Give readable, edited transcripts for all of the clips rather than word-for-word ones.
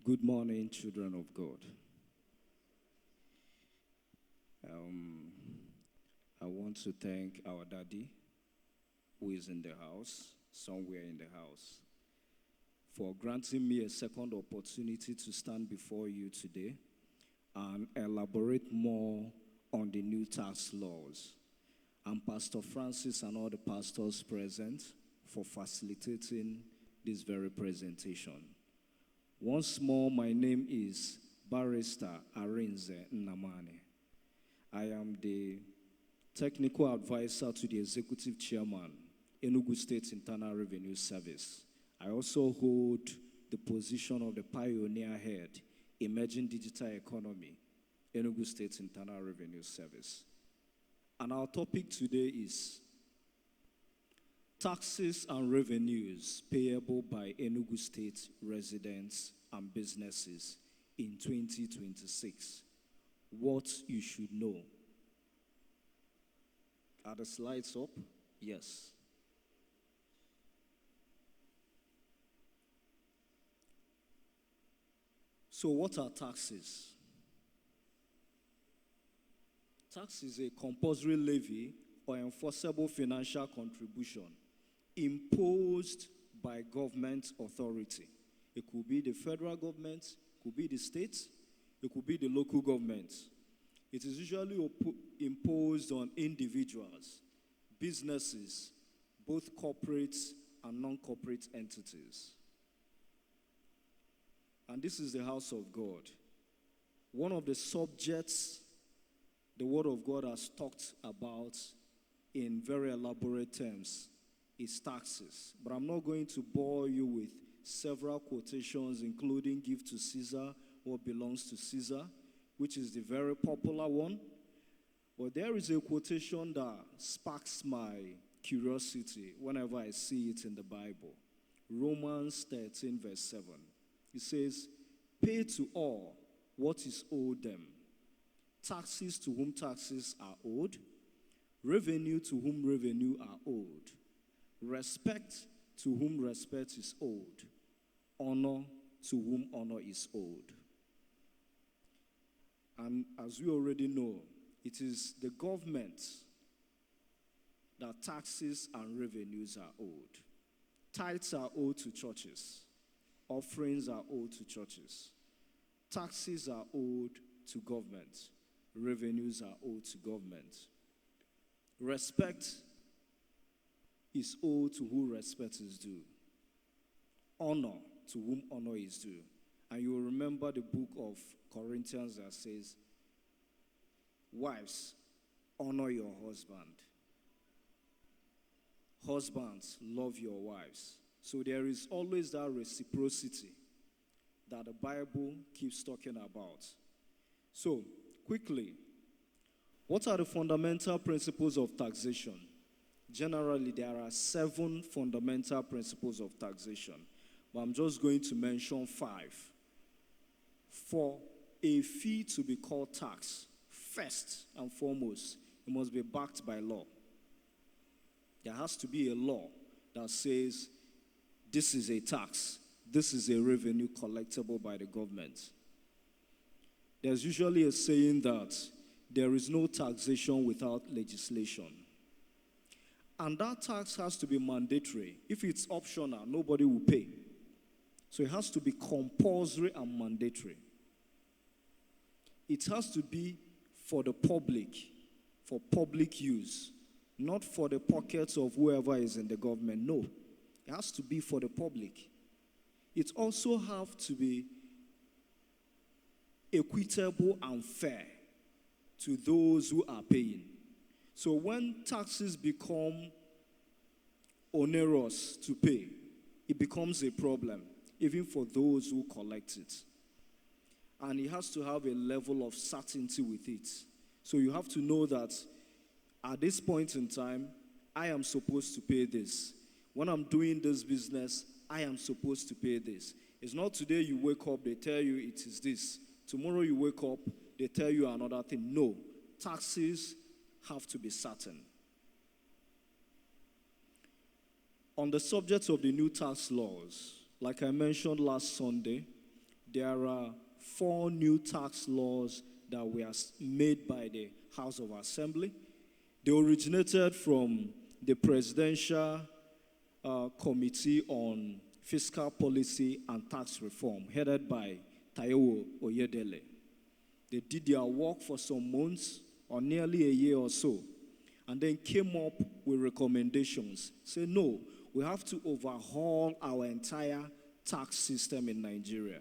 Good morning, children of God. I want to thank our daddy, who is in the house, somewhere in the house, for granting me a second opportunity to stand before you today and elaborate more on the new tax laws. And Pastor Francis and all the pastors present for facilitating this very presentation. Once more, my name is Barrister Arinze Nnamani. I am the technical advisor to the executive chairman, Enugu State Internal Revenue Service. I also hold the position of the pioneer head, Emerging Digital Economy, Enugu State Internal Revenue Service. And our topic today is taxes and revenues payable by Enugu State residents and businesses in 2026. What you should know. Are the slides up? Yes. So what are taxes? Tax is a compulsory levy or enforceable financial contribution imposed by government authority. It could be the federal government, it could be the state, it could be the local government. It is usually imposed on individuals, businesses, both corporate and non-corporate entities. And this is the house of God. One of the subjects the Word of God has talked about in very elaborate terms is taxes. But I'm not going to bore you with several quotations, including give to Caesar what belongs to Caesar, which is the very popular one. But there is a quotation that sparks my curiosity whenever I see it in the Bible. Romans 13 verse 7. It says, pay to all what is owed them. Taxes to whom taxes are owed. Revenue to whom revenue are owed. Respect to whom respect is owed. Honor to whom honor is owed. And as we already know, it is the government that taxes and revenues are owed. Tithes are owed to churches. Offerings are owed to churches. Taxes are owed to government. Revenues are owed to government. Respect is owed to who respect is due. Honor to whom honor is due. And you will remember the book of Corinthians that says, wives, honor your husband. Husbands, love your wives. So there is always that reciprocity that the Bible keeps talking about. So, quickly, what are the fundamental principles of taxation? Generally, there are 7 fundamental principles of taxation, but I'm just going to mention 5. For a fee to be called tax, first and foremost, it must be backed by law. There has to be a law that says this is a tax, this is a revenue collectible by the government. There's usually a saying that there is no taxation without legislation. And that tax has to be mandatory. If it's optional, nobody will pay. So it has to be compulsory and mandatory. It has to be for the public, for public use, not for the pockets of whoever is in the government. No, it has to be for the public. It also has to be equitable and fair to those who are paying. So when taxes become onerous to pay, it becomes a problem, even for those who collect it. And it has to have a level of certainty with it. So you have to know that at this point in time, I am supposed to pay this. When I'm doing this business, I am supposed to pay this. It's not today you wake up, they tell you it is this. Tomorrow you wake up, they tell you another thing. No, taxes have to be certain. On the subject of the new tax laws, like I mentioned last Sunday, there are 4 new tax laws that were made by the House of Assembly. They originated from the Presidential Committee on Fiscal Policy and Tax Reform, headed by Taiwo Oyedele. They did their work for some months, or nearly a year or so, and then came up with recommendations. Say, no, we have to overhaul our entire tax system in Nigeria.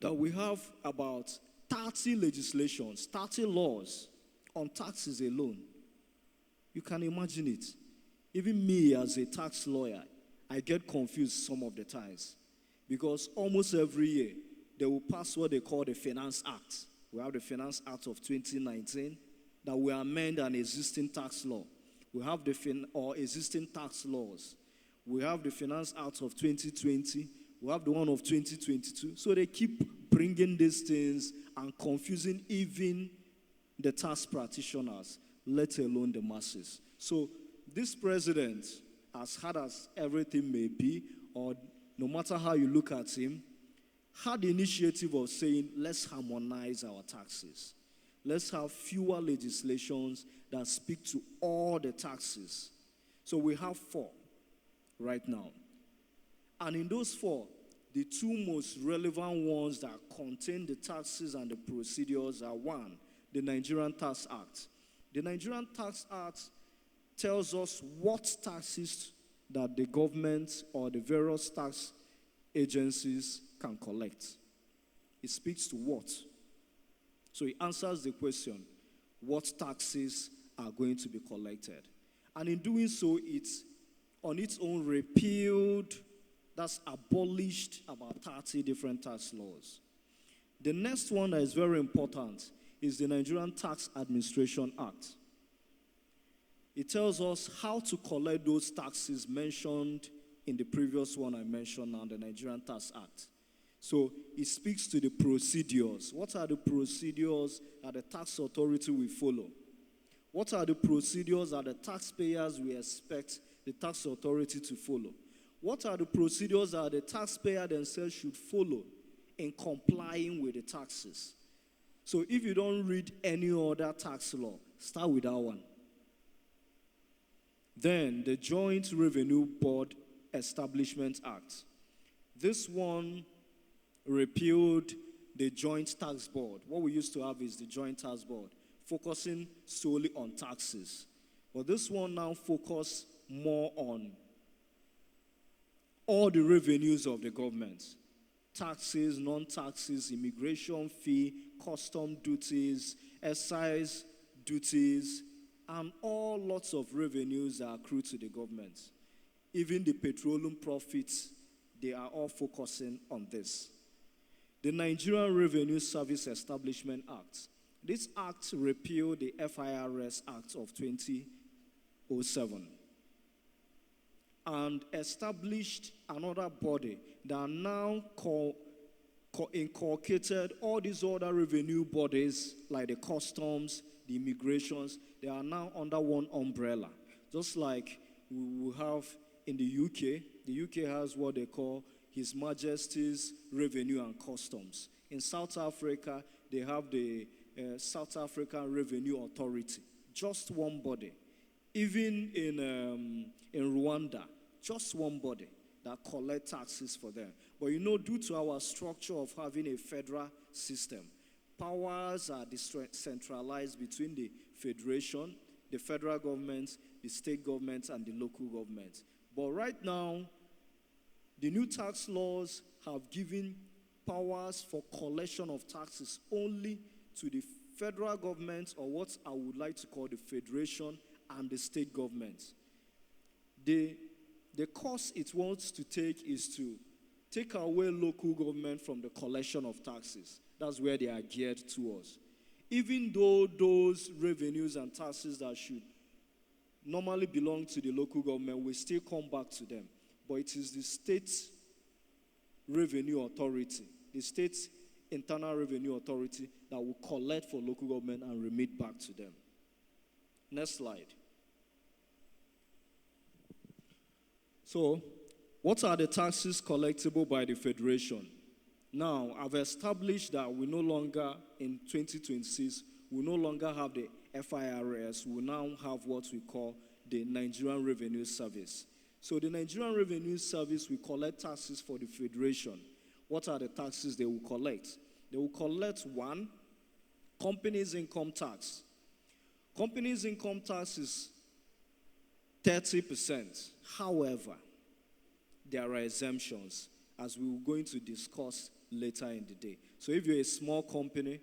That we have about 30 legislations, 30 laws on taxes alone. You can imagine it. Even me as a tax lawyer, I get confused some of the times. Because almost every year, they will pass what they call the Finance Act. We have the Finance Act of 2019 that will amend an existing tax law. We have the existing tax laws. We have the Finance Act of 2020. We have the one of 2022. So they keep bringing these things and confusing even the tax practitioners, let alone the masses. So this president, as hard as everything may be, or no matter how you look at him, had the initiative of saying, let's harmonize our taxes. Let's have fewer legislations that speak to all the taxes. So we have 4 right now. And in those 4, the 2 most relevant ones that contain the taxes and the procedures are 1, the Nigerian Tax Act. The Nigerian Tax Act tells us what taxes that the government or the various tax agencies can collect. It speaks to what? So it answers the question, what taxes are going to be collected? And in doing so, it's on its own repealed, that's abolished about 30 different tax laws. The next one that is very important is the Nigerian Tax Administration Act. It tells us how to collect those taxes mentioned in the previous one I mentioned now, the Nigerian Tax Act. So it speaks to the procedures. What are the procedures that the tax authority will follow? What are the procedures that the taxpayers will expect the tax authority to follow? What are the procedures that the taxpayer themselves should follow in complying with the taxes? So if you don't read any other tax law, start with that one. Then the Joint Revenue Board Establishment Act. This one repealed the Joint Tax Board. What we used to have is the Joint Tax Board, focusing solely on taxes. But this one now focuses more on all the revenues of the government. Taxes, non-taxes, immigration fee, custom duties, excise duties, and all lots of revenues that accrue to the government. Even the petroleum profits, they are all focusing on this. The Nigerian Revenue Service Establishment Act. This act repealed the FIRS Act of 2007 and established another body that now inculcated all these other revenue bodies like the customs, the immigrations. They are now under one umbrella. Just like we will have in the UK. The UK has what they call His Majesty's Revenue and Customs. In South Africa, they have the South African Revenue Authority. Just one body. Even in Rwanda, just one body that collect taxes for them. But you know, due to our structure of having a federal system, powers are decentralized between the federation, the federal government, the state government, and the local government. But right now, the new tax laws have given powers for collection of taxes only to the federal government, or what I would like to call the federation, and the state government. The course it wants to take is to take away local government from the collection of taxes. That's where they are geared towards. Even though those revenues and taxes that should normally belong to the local government will still come back to them. But it is the state revenue authority, the state internal revenue authority that will collect for local government and remit back to them. Next slide. So, what are the taxes collectible by the federation? Now, I've established that we no longer, in 2026, we no longer have the FIRS. We now have what we call the Nigerian Revenue Service. So the Nigerian Revenue Service will collect taxes for the Federation. What are the taxes they will collect? They will collect, one, companies' income tax. Companies' income tax is 30%. However, there are exemptions, as we are going to discuss later in the day. So if you're a small company,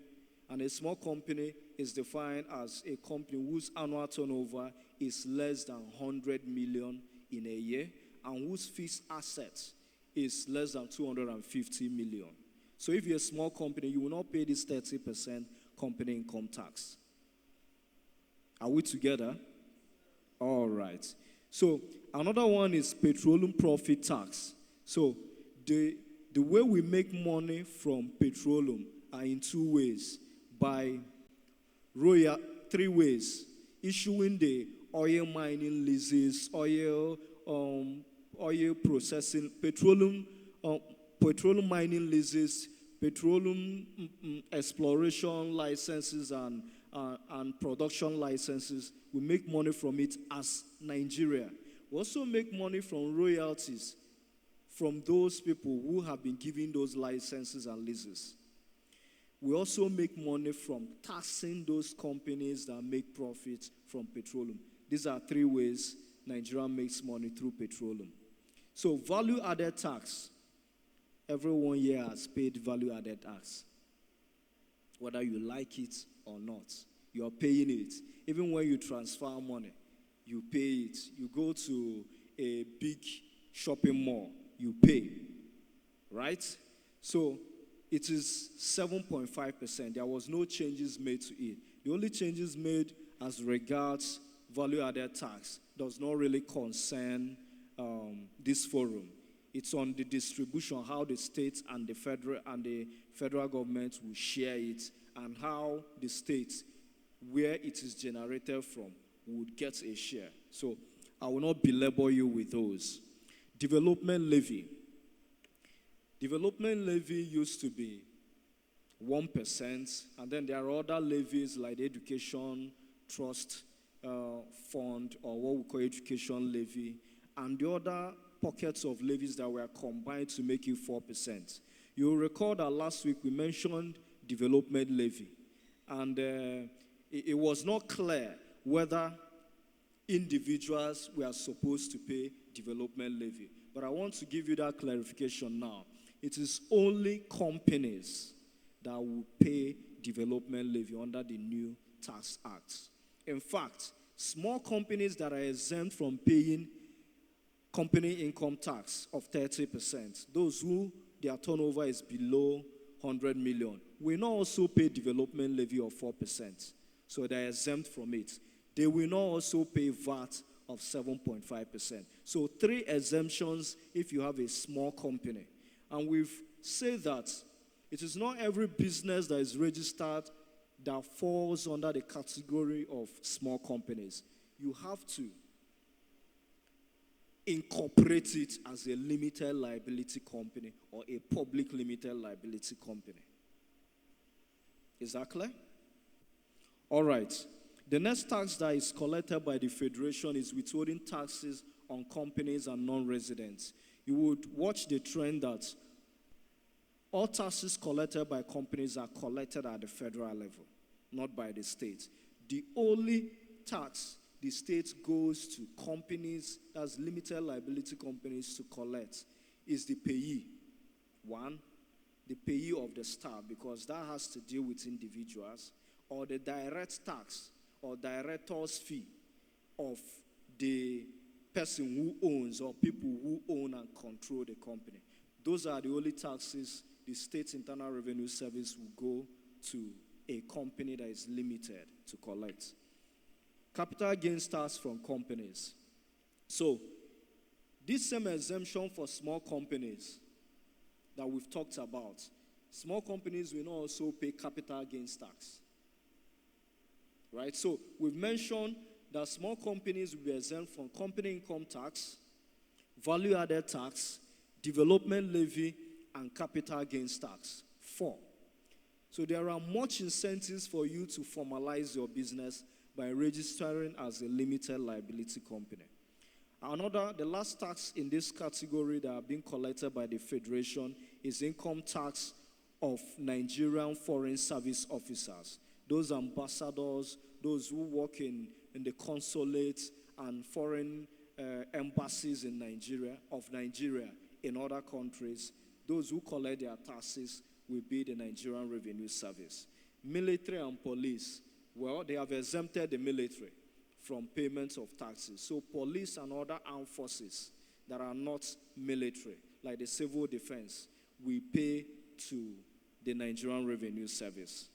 and a small company is defined as a company whose annual turnover is less than 100 million in a year, and whose fixed assets is less than 250 million. So if you're a small company, you will not pay this 30% company income tax. Are we together? All right. So another one is petroleum profit tax. So the way we make money from petroleum are in two ways. By three ways: issuing the oil mining leases, oil processing, petroleum mining leases, petroleum exploration licenses, and production licenses. We make money from it as Nigeria. We also make money from royalties from those people who have been given those licenses and leases. We also make money from taxing those companies that make profits from petroleum. These are three ways Nigeria makes money through petroleum. So value-added tax. Everyone here has paid value-added tax. Whether you like it or not, you are paying it. Even when you transfer money, you pay it. You go to a big shopping mall, you pay. Right? So it is 7.5%. There was no changes made to it. The only changes made as regards value-added tax does not really concern this forum. It's on the distribution, how the states and the federal government will share it, and how the states, where it is generated from, would get a share. So I will not belabor you with those. Development levy. Development levy used to be 1%, and then there are other levies like the Education Trust Fund, or what we call Education Levy, and the other pockets of levies that were combined to make it 4%. You'll recall that last week we mentioned development levy, and it was not clear whether individuals were supposed to pay development levy. But I want to give you that clarification now. It is only companies that will pay development levy under the new Tax Act. In fact, small companies that are exempt from paying company income tax of 30%, those who their turnover is below 100 million, will not also pay development levy of 4%. So they are exempt from it. They will not also pay VAT of 7.5%. So 3 exemptions if you have a small company. And we've said that it is not every business that is registered that falls under the category of small companies. You have to incorporate it as a limited liability company or a public limited liability company. Is that clear? All right. The next tax that is collected by the Federation is withholding taxes on companies and non-residents. You would watch the trend that all taxes collected by companies are collected at the federal level, not by the state. The only tax the state goes to companies, as limited liability companies, to collect is the payee. One, the payee of the staff, because that has to deal with individuals, or the direct tax or director's fee of the person who owns or people who own and control the company. Those are the only taxes the State Internal Revenue Service will go to a company that is limited to collect. Capital gains tax from companies. So, this same exemption for small companies that we've talked about, small companies will not also pay capital gains tax. Right? So, we've mentioned that small companies will be exempt from company income tax, value-added tax, development levy, and capital gains tax. 4. So there are much incentives for you to formalize your business by registering as a limited liability company. The last tax in this category that are being collected by the Federation is income tax of Nigerian foreign service officers, those ambassadors, those who work in the consulates and foreign embassies in Nigeria, in other countries. Those who collect their taxes will be the Nigerian Revenue Service. Military and police, well, they have exempted the military from payments of taxes. So police and other armed forces that are not military, like the civil defense, we pay to the Nigerian Revenue Service.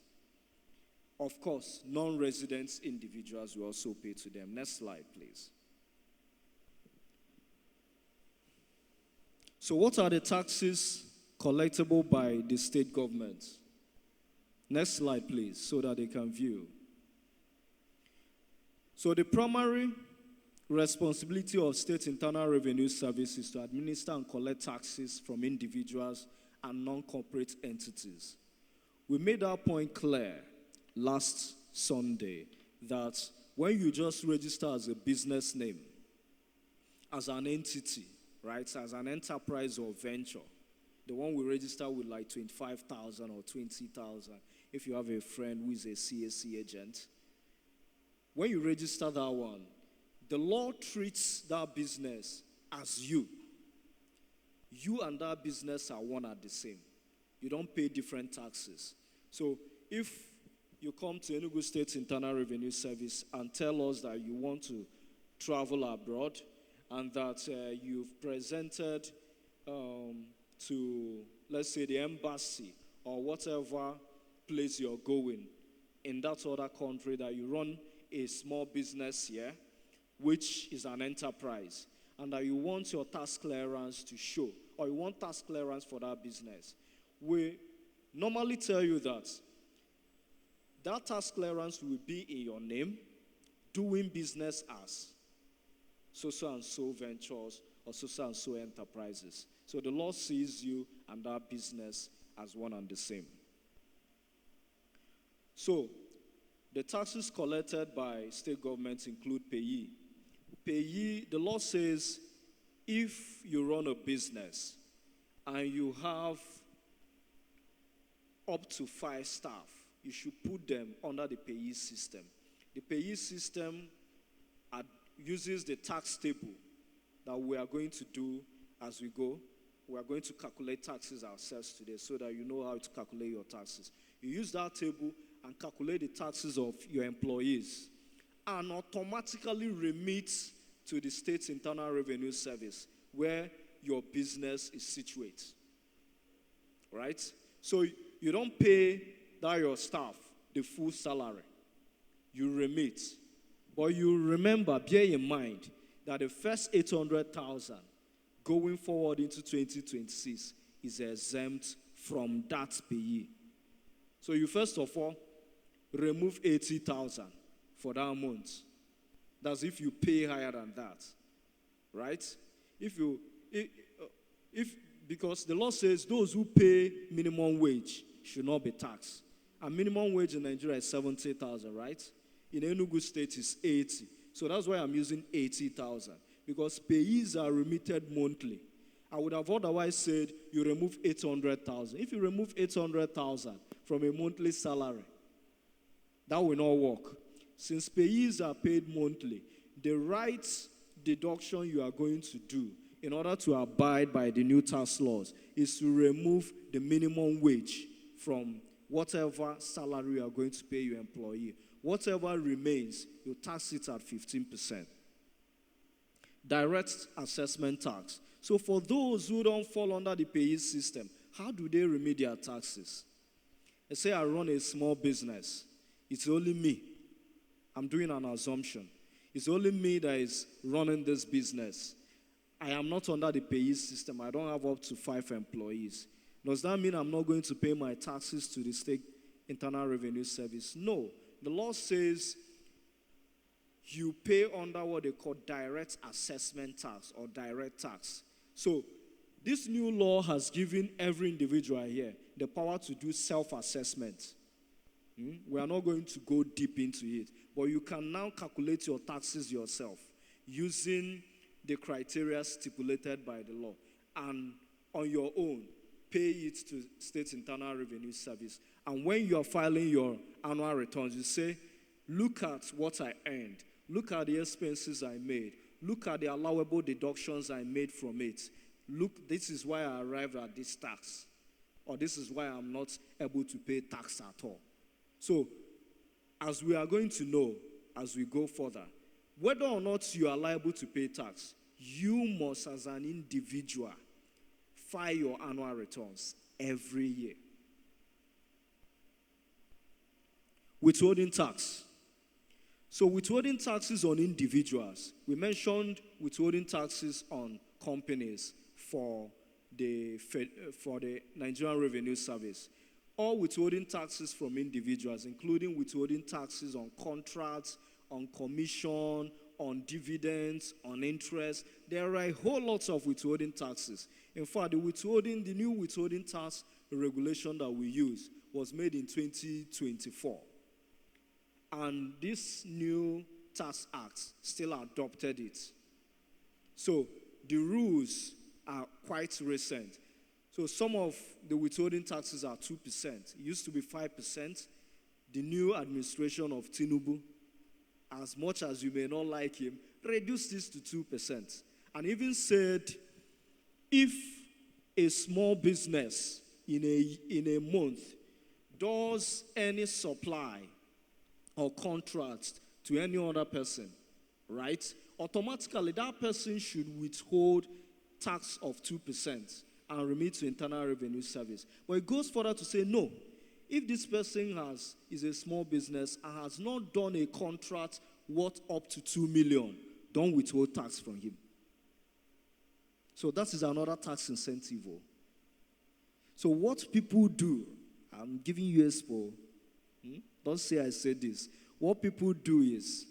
Of course, non-resident individuals will also pay to them. Next slide, please. So what are the taxes collectible by the state government? Next slide, please, so that they can view. So the primary responsibility of state internal revenue service is to administer and collect taxes from individuals and non-corporate entities. We made our point clear last Sunday that when you just register as a business name, as an entity, right, as an enterprise or venture, the one we register with like 25,000 or 20,000, if you have a friend who is a CAC agent, when you register that one, the law treats that business as you. You and that business are one and the same. You don't pay different taxes. So if you come to Enugu State Internal Revenue Service and tell us that you want to travel abroad and that you've presented to, let's say, the embassy or whatever place you're going in that other country, that you run a small business here, which is an enterprise, and that you want your tax clearance to show, or you want tax clearance for that business, we normally tell you that that tax clearance will be in your name, doing business as so and so ventures or so and so enterprises. So the law sees you and that business as one and the same. So the taxes collected by state governments include payee. Payee, the law says if you run a business and you have up to 5 staff, you should put them under the payee system. The payee system uses the tax table that we are going to do as we go. We are going to calculate taxes ourselves today so that you know how to calculate your taxes. You use that table and calculate the taxes of your employees and automatically remit to the State Internal Revenue Service where your business is situated. Right? So you don't pay your staff the full salary. You remit. But you remember, bear in mind, that the first 800,000 going forward into 2026 is exempt from that payee. So you first of all remove 80,000 for that month. That's if you pay higher than that, right? Because the law says those who pay minimum wage should not be taxed. And minimum wage in Nigeria is 70,000, right? In Enugu State is 80. So that's why I'm using 80,000. Because payees are remitted monthly. I would have otherwise said you remove 800,000. If you remove 800,000 from a monthly salary, that will not work. Since payees are paid monthly, the right deduction you are going to do in order to abide by the new tax laws is to remove the minimum wage from whatever salary you are going to pay your employee. Whatever remains, you tax it at 15%. Direct assessment tax. So for those who don't fall under the payee system, how do they remit their taxes? Let's say I run a small business. It's only me. I'm doing an assumption. It's only me that is running this business. I am not under the payee system. I don't have up to 5 employees. Does that mean I'm not going to pay my taxes to the State Internal Revenue Service? No. The law says you pay under what they call direct assessment tax or direct tax. So This new law has given every individual here the power to do self-assessment. We are not going to go deep into it, but you can now calculate your taxes yourself using the criteria stipulated by the law, and on your own, pay it to State Internal Revenue Service. And when you are filing your annual returns, you say, look at what I earned, look at the expenses I made, look at the allowable deductions I made from it. Look, this is why I arrived at this tax, or this is why I'm not able to pay tax at all. So, as we are going to know as we go further, whether or not you are liable to pay tax, you must, as an individual, file your annual returns every year. Withholding tax. So withholding taxes on individuals. We mentioned withholding taxes on companies for the Nigerian Revenue Service. All withholding taxes from individuals, including withholding taxes on contracts, on commission, on dividends, on interest. There are a whole lot of withholding taxes. In fact, the new withholding tax regulation that we use was made in 2024. And this new tax act still adopted it. So the rules are quite recent. So some of the withholding taxes are 2%. It used to be 5%. The new administration of Tinubu, as much as you may not like him, reduced this to 2%. And even said, if a small business in a month does any supply or contract to any other person, right, automatically that person should withhold tax of 2% and remit to Internal Revenue Service. But it goes further to say, no, if this person is a small business and has not done a contract worth up to 2 million, don't withhold tax from him. So that is another tax incentive. So what people do, I'm giving you a expo. Don't say I said this. What people do is,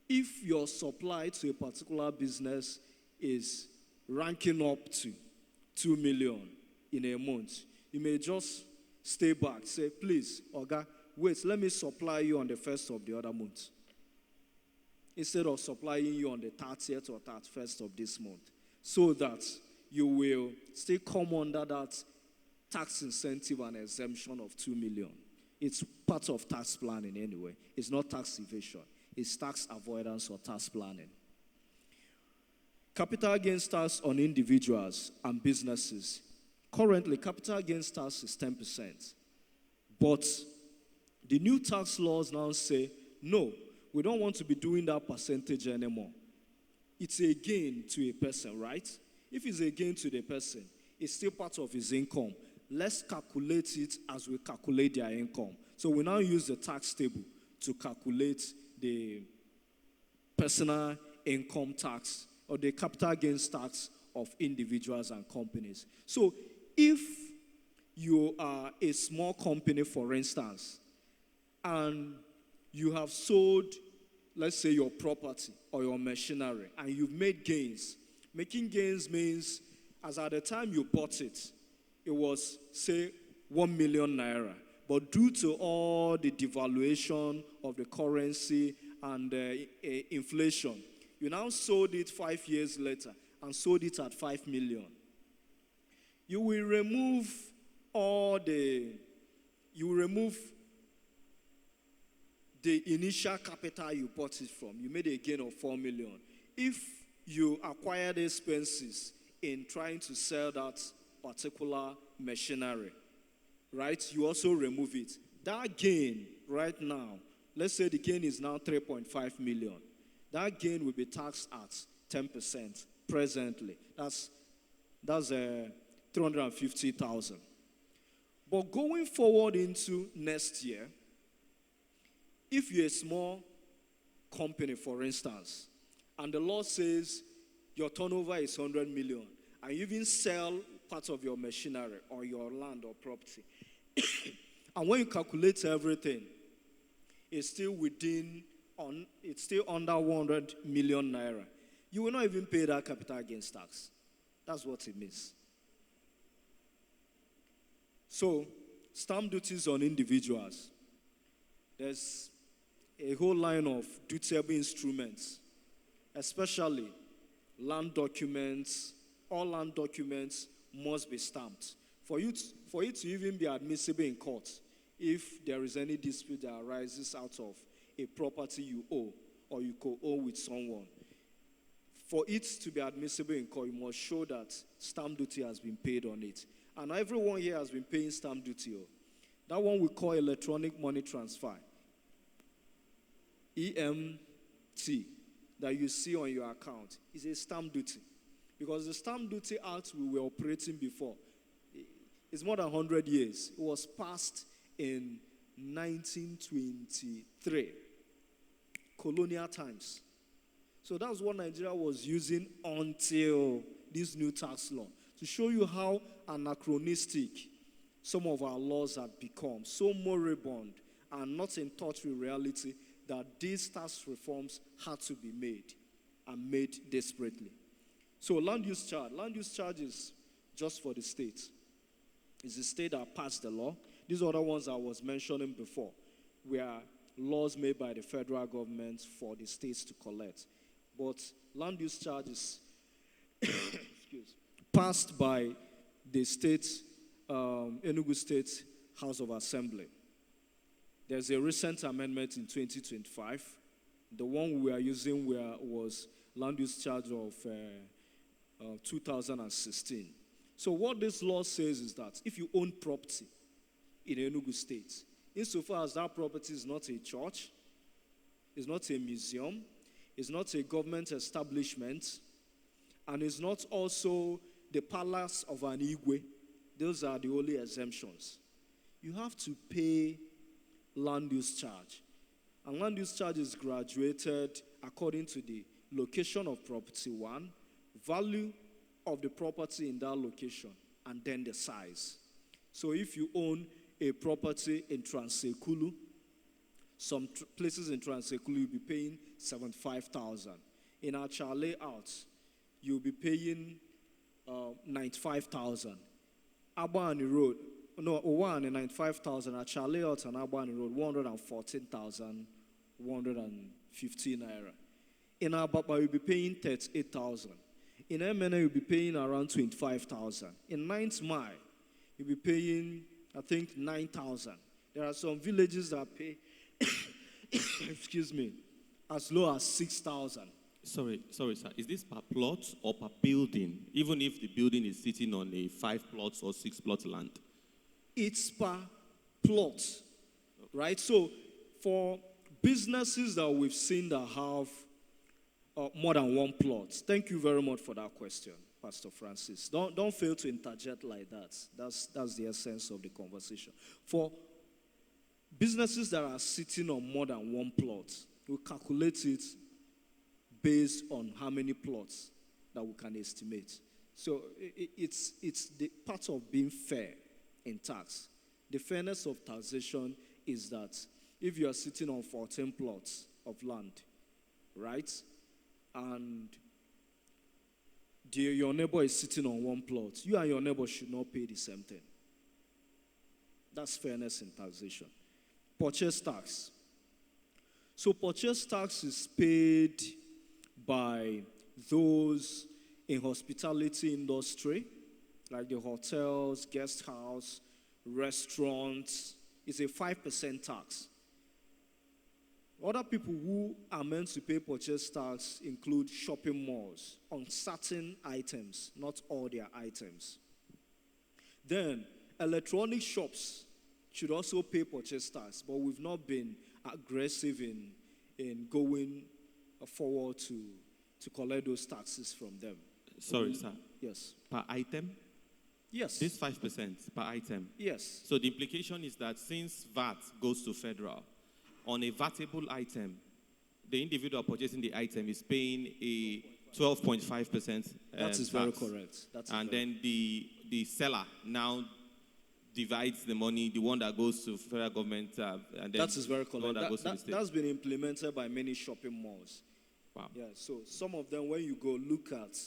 if your supply to a particular business is ranking up to 2 million in a month, you may just stay back, say, please, Oga, wait, let me supply you on the first of the other month, instead of supplying you on the 30th or 31st of this month, so that you will still come under that tax incentive and exemption of 2 million. It's part of tax planning anyway. It's not tax evasion. It's tax avoidance or tax planning. Capital gains tax on individuals and businesses. Currently, capital gains tax is 10%. But the new tax laws now say, no, we don't want to be doing that percentage anymore. It's a gain to a person, right? If it's a gain to the person, it's still part of his income. Let's calculate it as we calculate their income. So we now use the tax table to calculate the personal income tax or the capital gains tax of individuals and companies. So if you are a small company, for instance, and you have sold, let's say, your property or your machinery, and you've made gains. Making gains means, as at the time you bought it, it was, say, 1 million naira. But due to all the devaluation of the currency and inflation, you now sold it 5 years later and sold it at 5 million. You will remove the initial capital you bought it from. You made a gain of 4 million. If you acquired expenses in trying to sell that particular machinery, right, you also remove it. That gain right now, let's say the gain is now 3.5 million. That gain will be taxed at 10% presently. That's 350,000. But going forward into next year, if you're a small company, for instance, and the law says your turnover is 100 million, and you even sell part of your machinery or your land or property, and when you calculate everything, it's still under 100 million naira. You will not even pay that capital gains tax. That's what it means. So, stamp duties on individuals. There's a whole line of dutiable instruments, especially land documents. All land documents must be stamped. For it to even be admissible in court, if there is any dispute that arises out of a property you owe or you co-own with someone, for it to be admissible in court, you must show that stamp duty has been paid on it. And everyone here has been paying stamp duty. That one we call electronic money transfer, EMT, that you see on your account is a stamp duty. Because the Stamp Duty Act we were operating before is more than 100 years. It was passed in 1923, colonial times. So that's what Nigeria was using until this new tax law, to show you how anachronistic some of our laws have become, so moribund and not in touch with reality, that these tax reforms had to be made, and made desperately. So land use charge is just for the state. It's the state that passed the law. These other ones I was mentioning before were laws made by the federal government for the states to collect. But land use charge is passed by the state, Enugu State House of Assembly. There's a recent amendment in 2025. The one we are using was land use charge of 2016. So what this law says is that if you own property in Enugu State, insofar as that property is not a church, is not a museum, is not a government establishment, and is not also the palace of an Igwe, those are the only exemptions. You have to pay land use charge. And land use charge is graduated according to the location of property, one, value of the property in that location, and then the size. So if you own a property in Transekulu, some places in Transekulu you'll be paying 75,000. In our chalet out, you'll be paying 95,000. Abani Road, no, one in 95,000. Our chalet out on Abani Road, 114,115 naira. In Ababa, you'll be paying 38,000. In Emene, you'll be paying around 25,000. In 9th Mile, you'll be paying, I think, 9,000. There are some villages that pay, excuse me, as low as 6,000. Sorry, sir. Is this per plot or per building? Even if the building is sitting on a 5 plots or 6 plot land? It's per plot, right? So for businesses that we've seen that have more than one plot, thank you very much for that question, Pastor Francis. Don't fail to interject like that. That's the essence of the conversation. For businesses that are sitting on more than one plot, we calculate it based on how many plots that we can estimate. So it's the part of being fair in tax. The fairness of taxation is that if you are sitting on 14 plots of land, right, and your neighbor is sitting on one plot, you and your neighbor should not pay the same thing. That's fairness in taxation. Purchase tax. So purchase tax is paid by those in hospitality industry, like the hotels, guest house, restaurants. It's a 5% tax. Other people who are meant to pay purchase tax include shopping malls on certain items, not all their items. Then, electronic shops should also pay purchase tax, but we've not been aggressive in going forward to collect those taxes from them. Sorry, sir. Yes. Per item? Yes. This 5% per item? Yes. So the implication is that since VAT goes to federal, on a VATable item, the individual purchasing the item is paying a 12.5%. That is very correct. Then the seller now divides the money, the one that goes to federal government, and then that is very correct. That goes to the state. That's been implemented by many shopping malls. Wow. Yeah. So some of them, when you go look at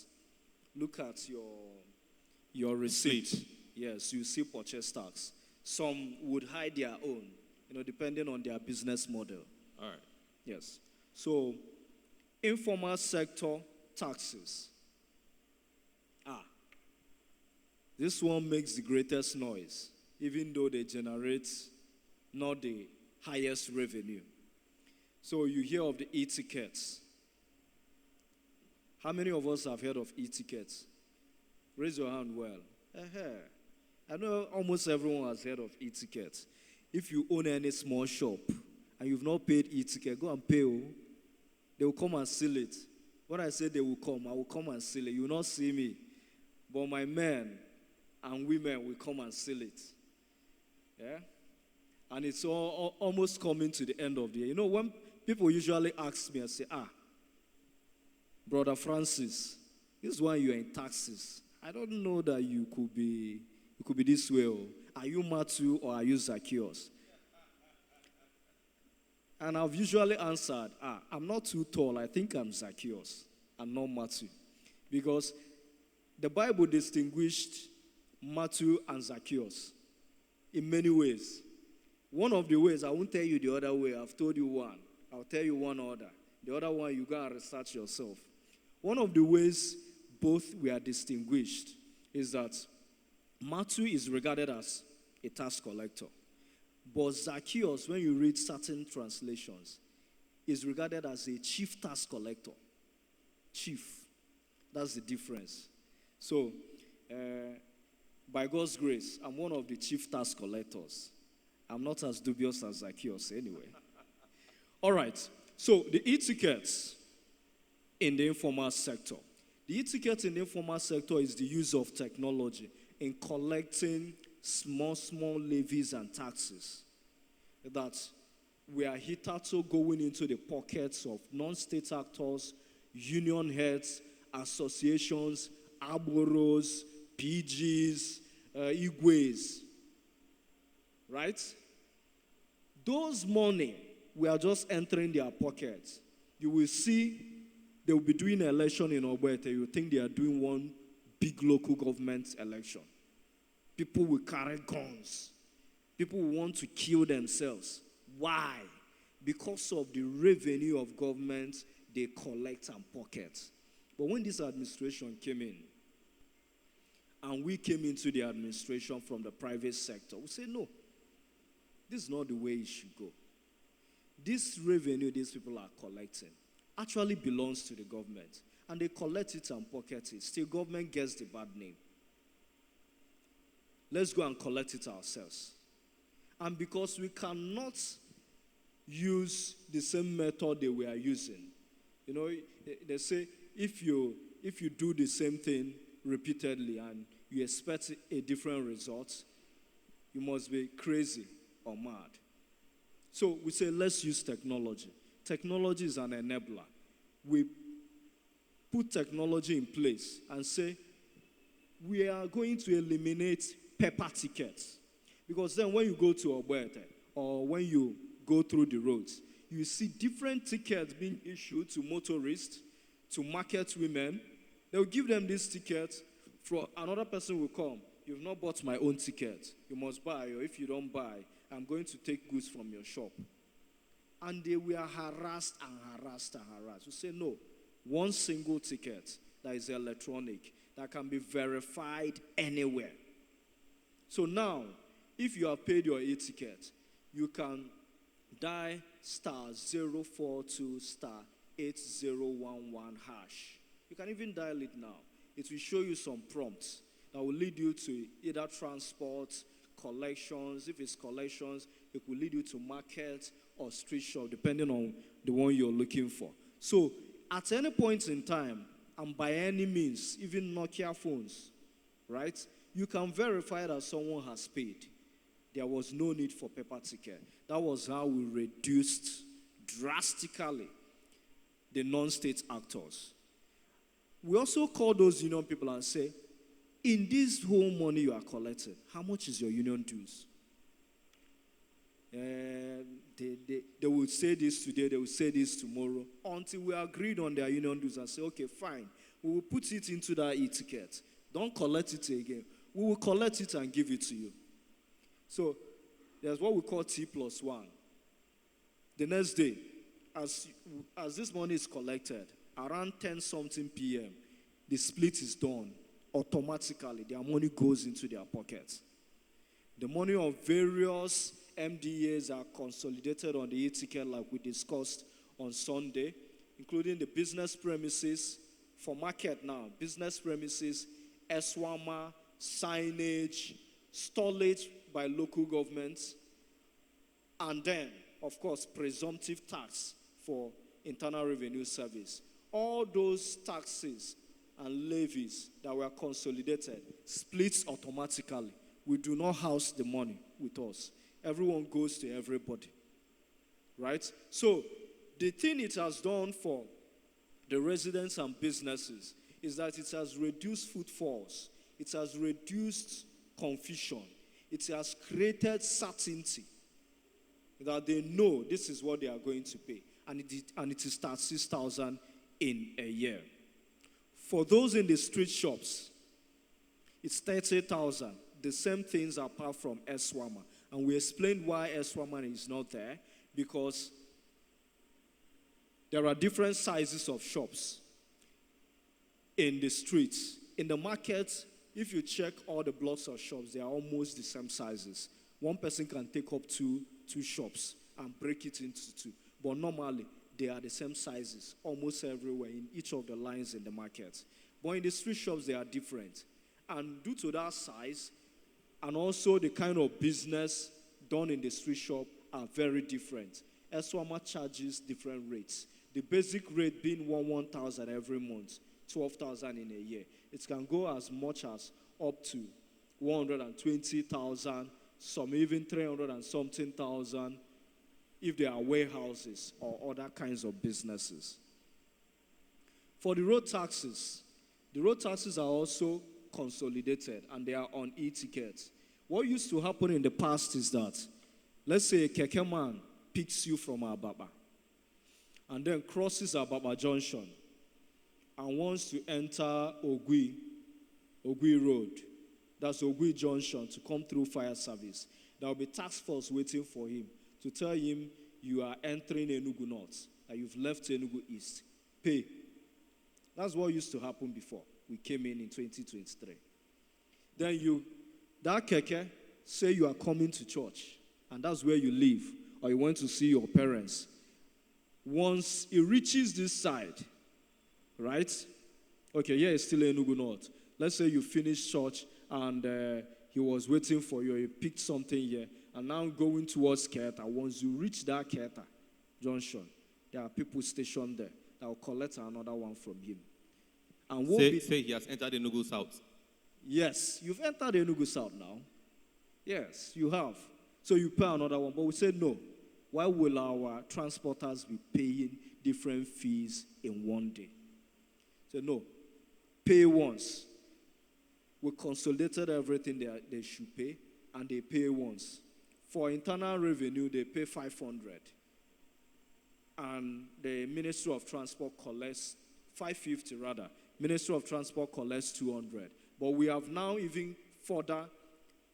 your receipt, yes, you see purchase tax. Some would hide their own, depending on their business model. All right. Yes. So, informal sector taxes. This one makes the greatest noise, even though they generate not the highest revenue. So you hear of the e-tickets. How many of us have heard of e-tickets? Raise your hand well. I know almost everyone has heard of e-tickets. If you own any small shop and you've not paid e-ticket, go and pay. They will come and seal it. When I say they will come, I will come and seal it. You will not see me. But my men and women will come and seal it. Yeah? And it's almost coming to the end of the year. When people usually ask me and say, Brother Francis, this one you're in taxes. I don't know that you could be this way. Are you Matthew or are you Zacchaeus? And I've usually answered, I'm not too tall. I think I'm Zacchaeus and not Matthew. Because the Bible distinguished Matthew and Zacchaeus in many ways. One of the ways, I won't tell you the other way. I've told you one. I'll tell you one other. The other one, you go and research yourself. One of the ways both were distinguished is that Matthew is regarded as a tax collector. But Zacchaeus, when you read certain translations, is regarded as a chief tax collector. Chief. That's the difference. So, by God's grace, I'm one of the chief tax collectors. I'm not as dubious as Zacchaeus anyway. All right. So, the e-tickets in the informal sector. The e-ticket in the informal sector is the use of technology in collecting small levies and taxes that we are hitherto going into the pockets of non-state actors, union heads, associations, arboros, PGs, Igwes. Right? Those money, we are just entering their pockets. You will see they will be doing an election in Ogbete. You think they are doing one big local government election. People will carry guns. People will want to kill themselves. Why? Because of the revenue of government they collect and pocket. But when this administration came in, and we came into the administration from the private sector, we say, no, this is not the way it should go. This revenue these people are collecting actually belongs to the government. And they collect it and pocket it. Still, government gets the bad name. Let's go and collect it ourselves. And because we cannot use the same method they were using, they say if you do the same thing repeatedly and you expect a different result, you must be crazy or mad. So we say, let's use technology. Technology is an enabler. We put technology in place and say, we are going to eliminate paper tickets. Because then when you go to Ogbete or when you go through the roads, you see different tickets being issued to motorists, to market women. They'll give them this ticket. Another person will come. You've not bought my own ticket. You must buy, or if you don't buy, I'm going to take goods from your shop. And they were harassed and harassed and harassed. We say, no, one single ticket that is electronic, that can be verified anywhere. So now, if you have paid your e-ticket, you can dial *042 *8011 hash. You can even dial it now. It will show you some prompts that will lead you to either transport, collections. If it's collections, it will lead you to market or street shop, depending on the one you're looking for. So, at any point in time, and by any means, even Nokia phones, right, you can verify that someone has paid. There was no need for paper ticket. That was how we reduced drastically the non-state actors. We also call those union people and say, in this whole money you are collecting, how much is your union dues? They will say this today, they will say this tomorrow, until we agreed on their union dues and say, okay, fine, we will put it into that e-ticket. Don't collect it again. We will collect it and give it to you. So there's what we call T+1. The next day, as this money is collected, around 10 something p.m., the split is done. Automatically, their money goes into their pockets. The money of various MDAs are consolidated on the e-ticket like we discussed on Sunday, including the business premises. For market now, business premises, ESWAMA, signage, storage by local governments, and then, of course, presumptive tax for Internal Revenue Service. All those taxes and levies that were consolidated splits automatically. We do not house the money with us. Everyone goes to everybody. Right? So, the thing it has done for the residents and businesses is that it has reduced footfalls. It has reduced confusion. It has created certainty that they know this is what they are going to pay. And it is 36,000 in a year. For those in the street shops, it's 30,000. The same things apart from ESWAMA. And we explained why ESWAMA is not there, because there are different sizes of shops in the streets. In the market, if you check all the blocks of shops, they are almost the same sizes. One person can take up two shops and break it into two. But normally, they are the same sizes almost everywhere in each of the lines in the market. But in the street shops, they are different. And due to that size, and also the kind of business done in the street shop are very different. ESWAMA charges different rates. The basic rate being 1,000 every month, 12,000 in a year. It can go as much as up to 120,000, some even 300 and something thousand if they are warehouses or other kinds of businesses. For the road taxes are also consolidated and they are on e-tickets. What used to happen in the past is that, let's say a keke man picks you from Ababa and then crosses Ababa Junction and wants to enter Ogui Road. That's Ogui Junction to come through fire service. There will be task force waiting for him to tell him you are entering Enugu North, that you've left Enugu East. Pay. That's what used to happen before we came in 2023. Then that keke, say you are coming to church, and that's where you live, or you went to see your parents. Once it reaches this side, right? Okay, yeah, it's still Enugu North. Let's say you finished church and he was waiting for you. He picked something here and now going towards Keta. Once you reach that Keta junction, there are people stationed there that will collect another one from him. And say he has entered Enugu South. Yes, you've entered Enugu South now. Yes, you have. So you pay another one. But we said no. Why will our transporters be paying different fees in one day? So no, pay once. We consolidated everything they should pay, and they pay once. For internal revenue, they pay 500. And the Ministry of Transport collects 550 rather. Ministry of Transport collects 200. But we have now even further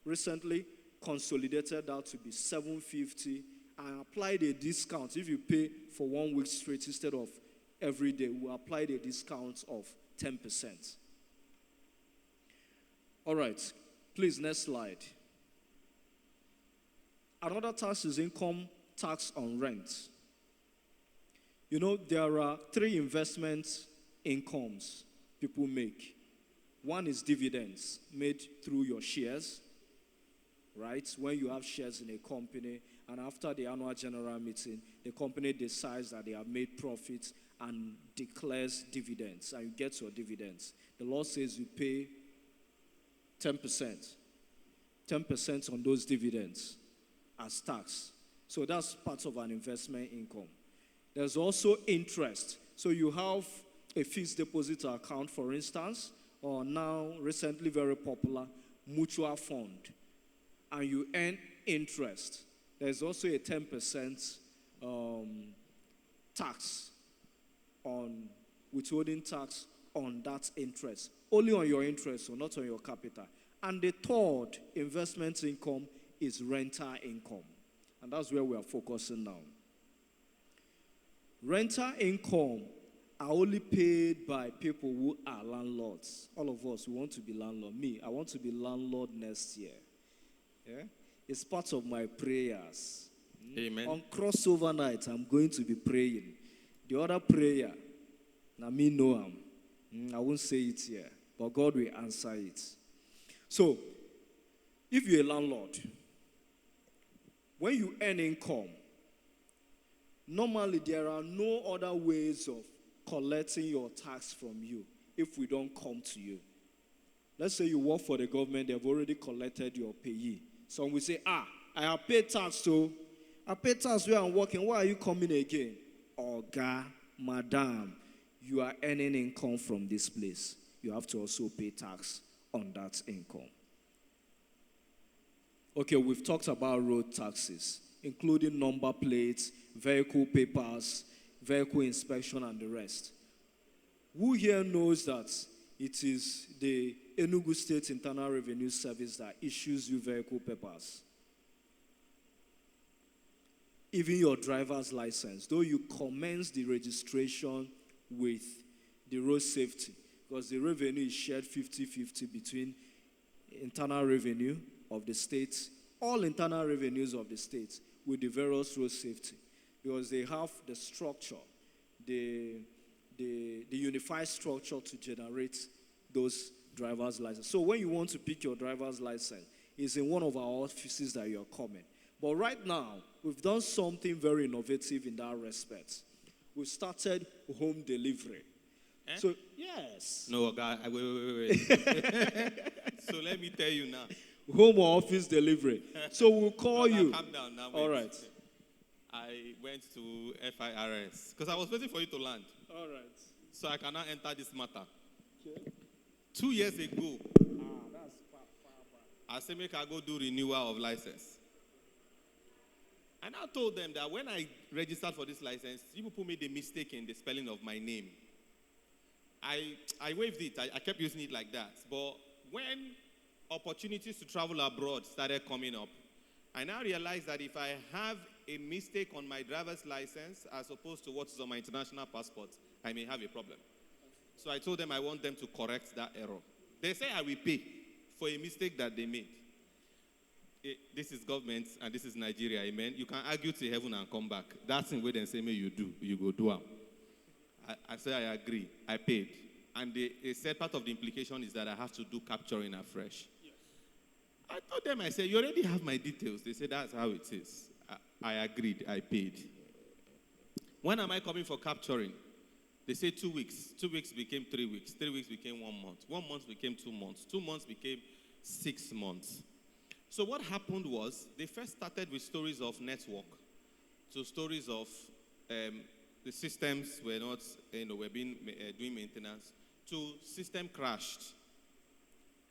recently consolidated that to be 750 and applied a discount. If you pay for 1 week straight instead of every day, we applied a discount of 10%. All right, please, next slide. Another tax is income tax on rent. You know, there are 3 investment incomes people make. One is dividends made through your shares, right? When you have shares in a company, and after the annual general meeting, the company decides that they have made profits and declares dividends, and you get your dividends. The law says you pay 10%. 10% on those dividends as tax. So that's part of an investment income. There's also interest. So you have a fixed deposit account, for instance, or now recently very popular, mutual fund, and you earn interest. There's also a 10% tax on withholding tax on that interest. Only on your interest, so not on your capital. And the third investment income is rental income. And that's where we are focusing now. Rental income are only paid by people who are landlords. All of us, we want to be landlord. Me, I want to be landlord next year. Yeah? It's part of my prayers. Amen. On crossover night, I'm going to be praying. The other prayer, now me know I won't say it here, but God will answer it. So, if you're a landlord, when you earn income, normally there are no other ways of collecting your tax from you if we don't come to you. Let's say you work for the government, they've already collected your payee. Some will say, I have paid tax, so I paid tax where I'm working. Why are you coming again? Oga, madam, you are earning income from this place. You have to also pay tax on that income. Okay, we've talked about road taxes, including number plates, vehicle papers, vehicle inspection, and the rest. Who here knows that it is the Enugu State Internal Revenue Service that issues you vehicle papers? Even your driver's license, though you commence the registration with the road safety, because the revenue is shared 50-50 between internal revenue of the state, all internal revenues of the state with the various road safety, because they have the structure, the unified structure to generate those driver's license. So when you want to pick your driver's license, it's in one of our offices that you're coming. But right now, we've done something very innovative in that respect. We started home delivery. So, yes. No, God, wait. So let me tell you now. Home or office delivery. So we'll call you. Calm down now. All right. I went to FIRS because I was waiting for you to land. All right. So I cannot enter this matter. Okay. 2 years ago, That's far back. I said, make I go do renewal of license. And I told them that when I registered for this license, you people made a mistake in the spelling of my name. I waived it. I kept using it like that. But when opportunities to travel abroad started coming up, I now realized that if I have a mistake on my driver's license as opposed to what is on my international passport, I may have a problem. So I told them I want them to correct that error. They say I will pay for a mistake that they made. This is government and this is Nigeria, amen. You can argue to heaven and come back. That's the way they say, you do, you go do it. I said I agree. I paid. And they said part of the implication is that I have to do capturing afresh. Yes. I told them, I said, you already have my details. They said, that's how it is. I agreed. I paid. When am I coming for capturing? They say 2 weeks. 2 weeks became 3 weeks. 3 weeks became 1 month. 1 month became 2 months. 2 months became 6 months. So what happened was they first started with stories of network, to stories of the systems were not, were being doing maintenance, to system crashed.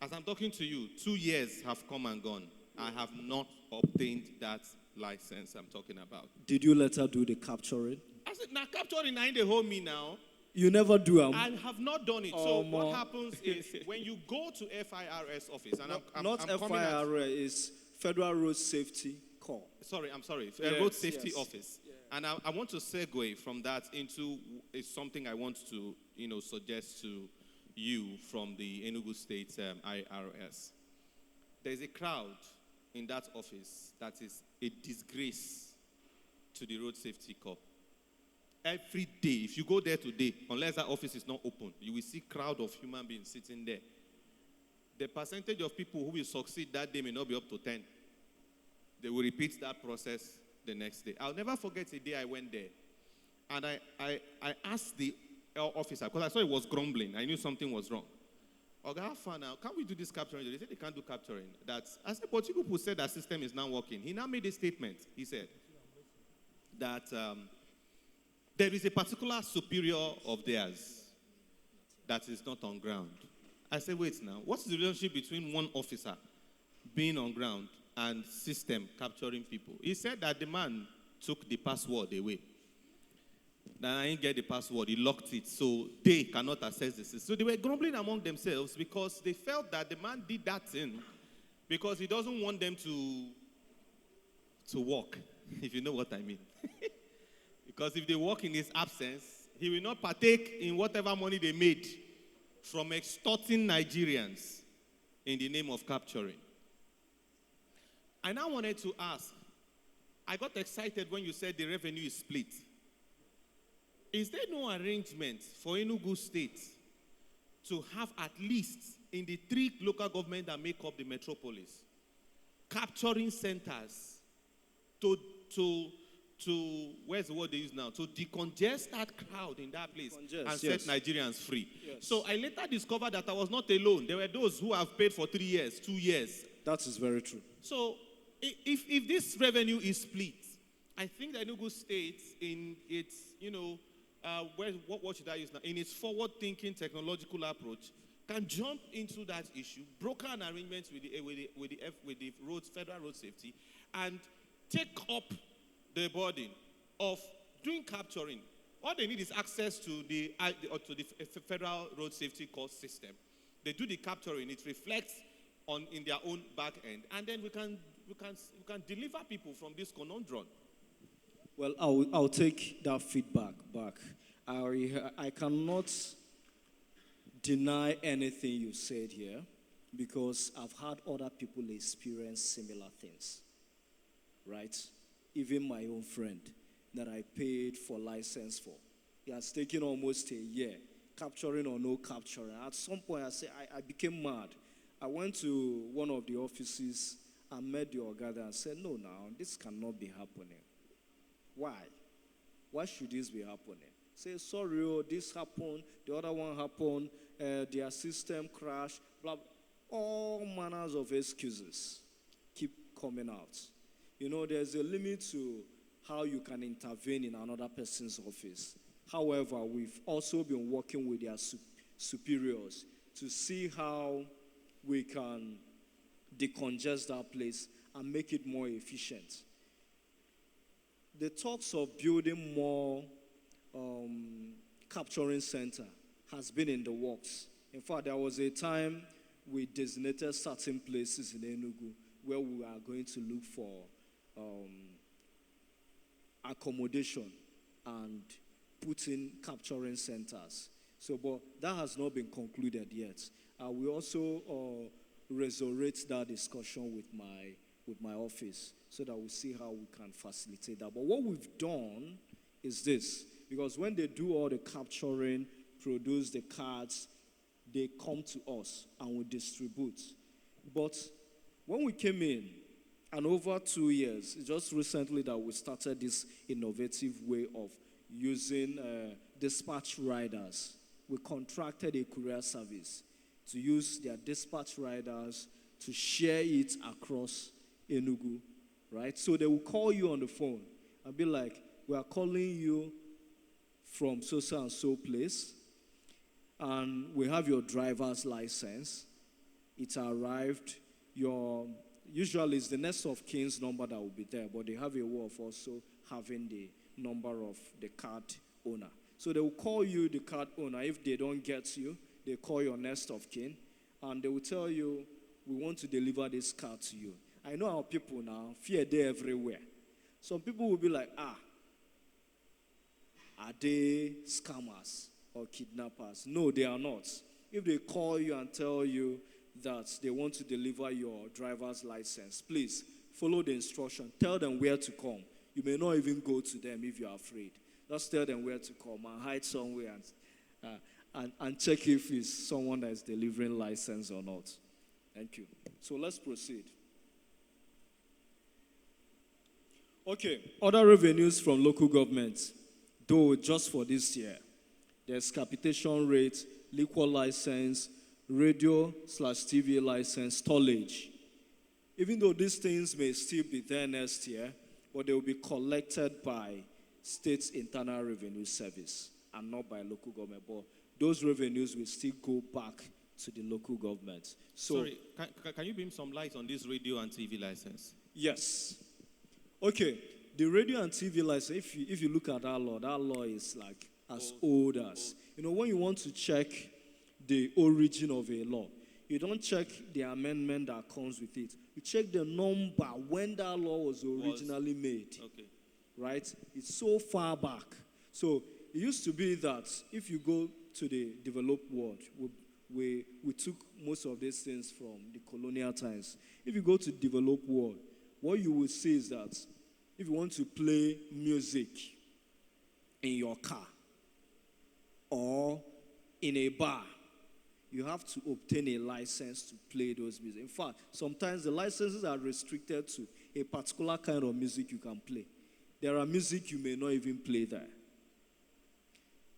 As I'm talking to you, 2 years have come and gone. I have not obtained that license I'm talking about. Did you let her do the capturing? I said, now capturing, I ain't the hold me now. You never do. I have not done it. So what happens is when you go to FIRS office, and I'm FIRS, it's Federal Road Safety Corps. I'm sorry. Road Safety Office. Yeah. And I want to segue from that into something I want to, suggest to you from the Enugu State IRS. There's a crowd in that office that is a disgrace to the Road Safety Corps. Every day, if you go there today, unless that office is not open, you will see a crowd of human beings sitting there. The percentage of people who will succeed that day may not be up to 10. They will repeat that process the next day. I'll never forget the day I went there. And I asked the officer, because I saw he was grumbling. I knew something was wrong. Okay, how far now? Can we do this capturing? They said they can't do capturing. I said, but you people said that system is now working. He now made a statement. He said that there is a particular superior of theirs that is not on ground. I said, wait now, what's the relationship between one officer being on ground and system capturing people? He said that the man took the password away. Then I didn't get the password, he locked it, so they cannot access the system. So they were grumbling among themselves because they felt that the man did that thing because he doesn't want them to to work, if you know what I mean. Because if they work in his absence, he will not partake in whatever money they made from extorting Nigerians in the name of capturing. I now wanted to ask, I got excited when you said the revenue is split. Is there no arrangement for Enugu State to have at least in the 3 local governments that make up the metropolis, capturing centers to where's the word they use now? To decongest that crowd in that place and set Nigerians free. Yes. So I later discovered that I was not alone. There were those who have paid for 3 years, 2 years. That is very true. So if this revenue is split, I think the Enugu State in its, what should I use now? In its forward-thinking technological approach, can jump into that issue, broker an arrangement with the federal road safety, and take up the burden of doing capturing. All they need is access to the federal road safety cost system. They do the capturing; it reflects in their own back end, and then we can deliver people from this conundrum. Well, I'll take that feedback back. I cannot deny anything you said here because I've had other people experience similar things, right? Even my own friend that I paid for license for. He has taken almost a year, capturing or no capturing. At some point, I became mad. I went to one of the offices and met the organ and said, no, now, this cannot be happening. Why? Why should this be happening? Say, sorry, this happened, the other one happened, their system crashed, blah, blah. All manners of excuses keep coming out. There's a limit to how you can intervene in another person's office. However, we've also been working with their superiors to see how we can decongest that place and make it more efficient. The talks of building more capturing center has been in the works. In fact, there was a time we designated certain places in Enugu where we are going to look for accommodation and put in capturing centers. But that has not been concluded yet. We also resurrect that discussion with my office so that we see how we can facilitate that. But what we've done is this, because when they do all the capturing, produce the cards, they come to us and we distribute. But when we came in, and over 2 years, just recently that we started this innovative way of using dispatch riders. We contracted a courier service to use their dispatch riders to share it across Enugu, right? So they will call you on the phone and be like, we are calling you from so and so place, and we have your driver's license. It arrived. Usually it's the next of kin's number that will be there, but they have a way of also having the number of the card owner. So they will call you, the card owner. If they don't get you, they call your next of kin, and they will tell you, we want to deliver this card to you. I know our people now, fear they everywhere. Some people will be like, are they scammers or kidnappers? No, they are not. If they call you and tell you that they want to deliver your driver's license, please follow the instruction. Tell them where to come. You may not even go to them if you're afraid. Just tell them where to come and hide somewhere and check if it's someone that is delivering license or not. Thank you. So let's proceed. Okay, other revenues from local governments, though just for this year. There's capitation rate, liquor license, radio/TV license, storage. Even though these things may still be there next year, but they will be collected by state's internal revenue service and not by local government. But those revenues will still go back to the local government. So, sorry, can you beam some light on this radio and TV license? Yes. Okay, the radio and TV license, if you look at that law is like as old as, when you want to check the origin of a law, you don't check the amendment that comes with it. you check the number when that law was originally made. Okay. Right? It's so far back. So it used to be that if you go to the developed world, we took most of these things from the colonial times. If you go to the developed world, what you will see is that if you want to play music in your car or in a bar, you have to obtain a license to play those music. In fact, sometimes the licenses are restricted to a particular kind of music you can play. There are music you may not even play there.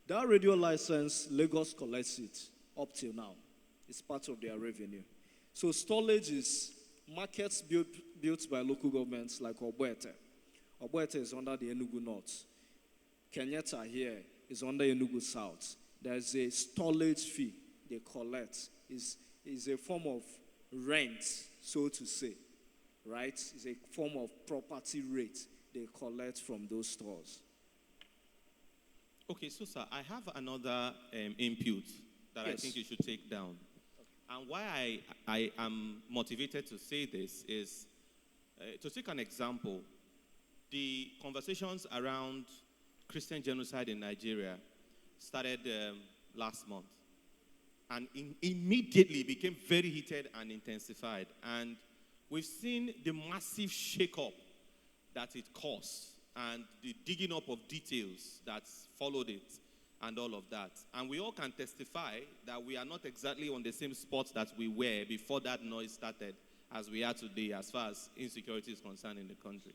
That radio license, Lagos collects it up till now. It's part of their revenue. So storage is markets built by local governments like Hotr. Hotr is under the Enugu North. Kenyatta here is under Enugu South. There's a storage fee they collect. Is a form of rent, so to say, right? It's a form of property rate they collect from those stores. Okay, so sir, I have another input that I think you should take down. And why I am motivated to say this is to take an example. The conversations around Christian genocide in Nigeria started last month. And immediately became very heated and intensified. And we've seen the massive shake-up that it caused and the digging up of details that followed it and all of that. And we all can testify that we are not exactly on the same spot that we were before that noise started as we are today as far as insecurity is concerned in the country.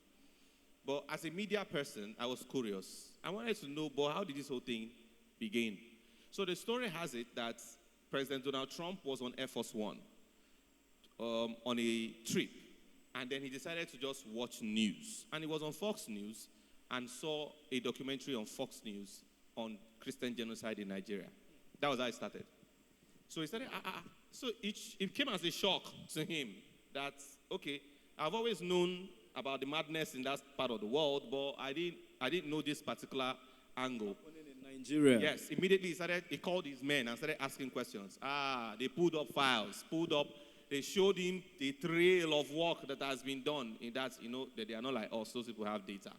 But as a media person, I was curious. I wanted to know, but how did this whole thing begin? So the story has it that President Donald Trump was on Air Force One on a trip. And then he decided to just watch news. And he was on Fox News and saw a documentary on Fox News on Christian genocide in Nigeria. That was how it started. So he started, So it came as a shock to him that, okay, I've always known about the madness in that part of the world, but I didn't know this particular angle. In Nigeria. Yes, immediately he called his men and started asking questions. They pulled up files, they showed him the trail of work that has been done in that, that they are not like us, those people have data.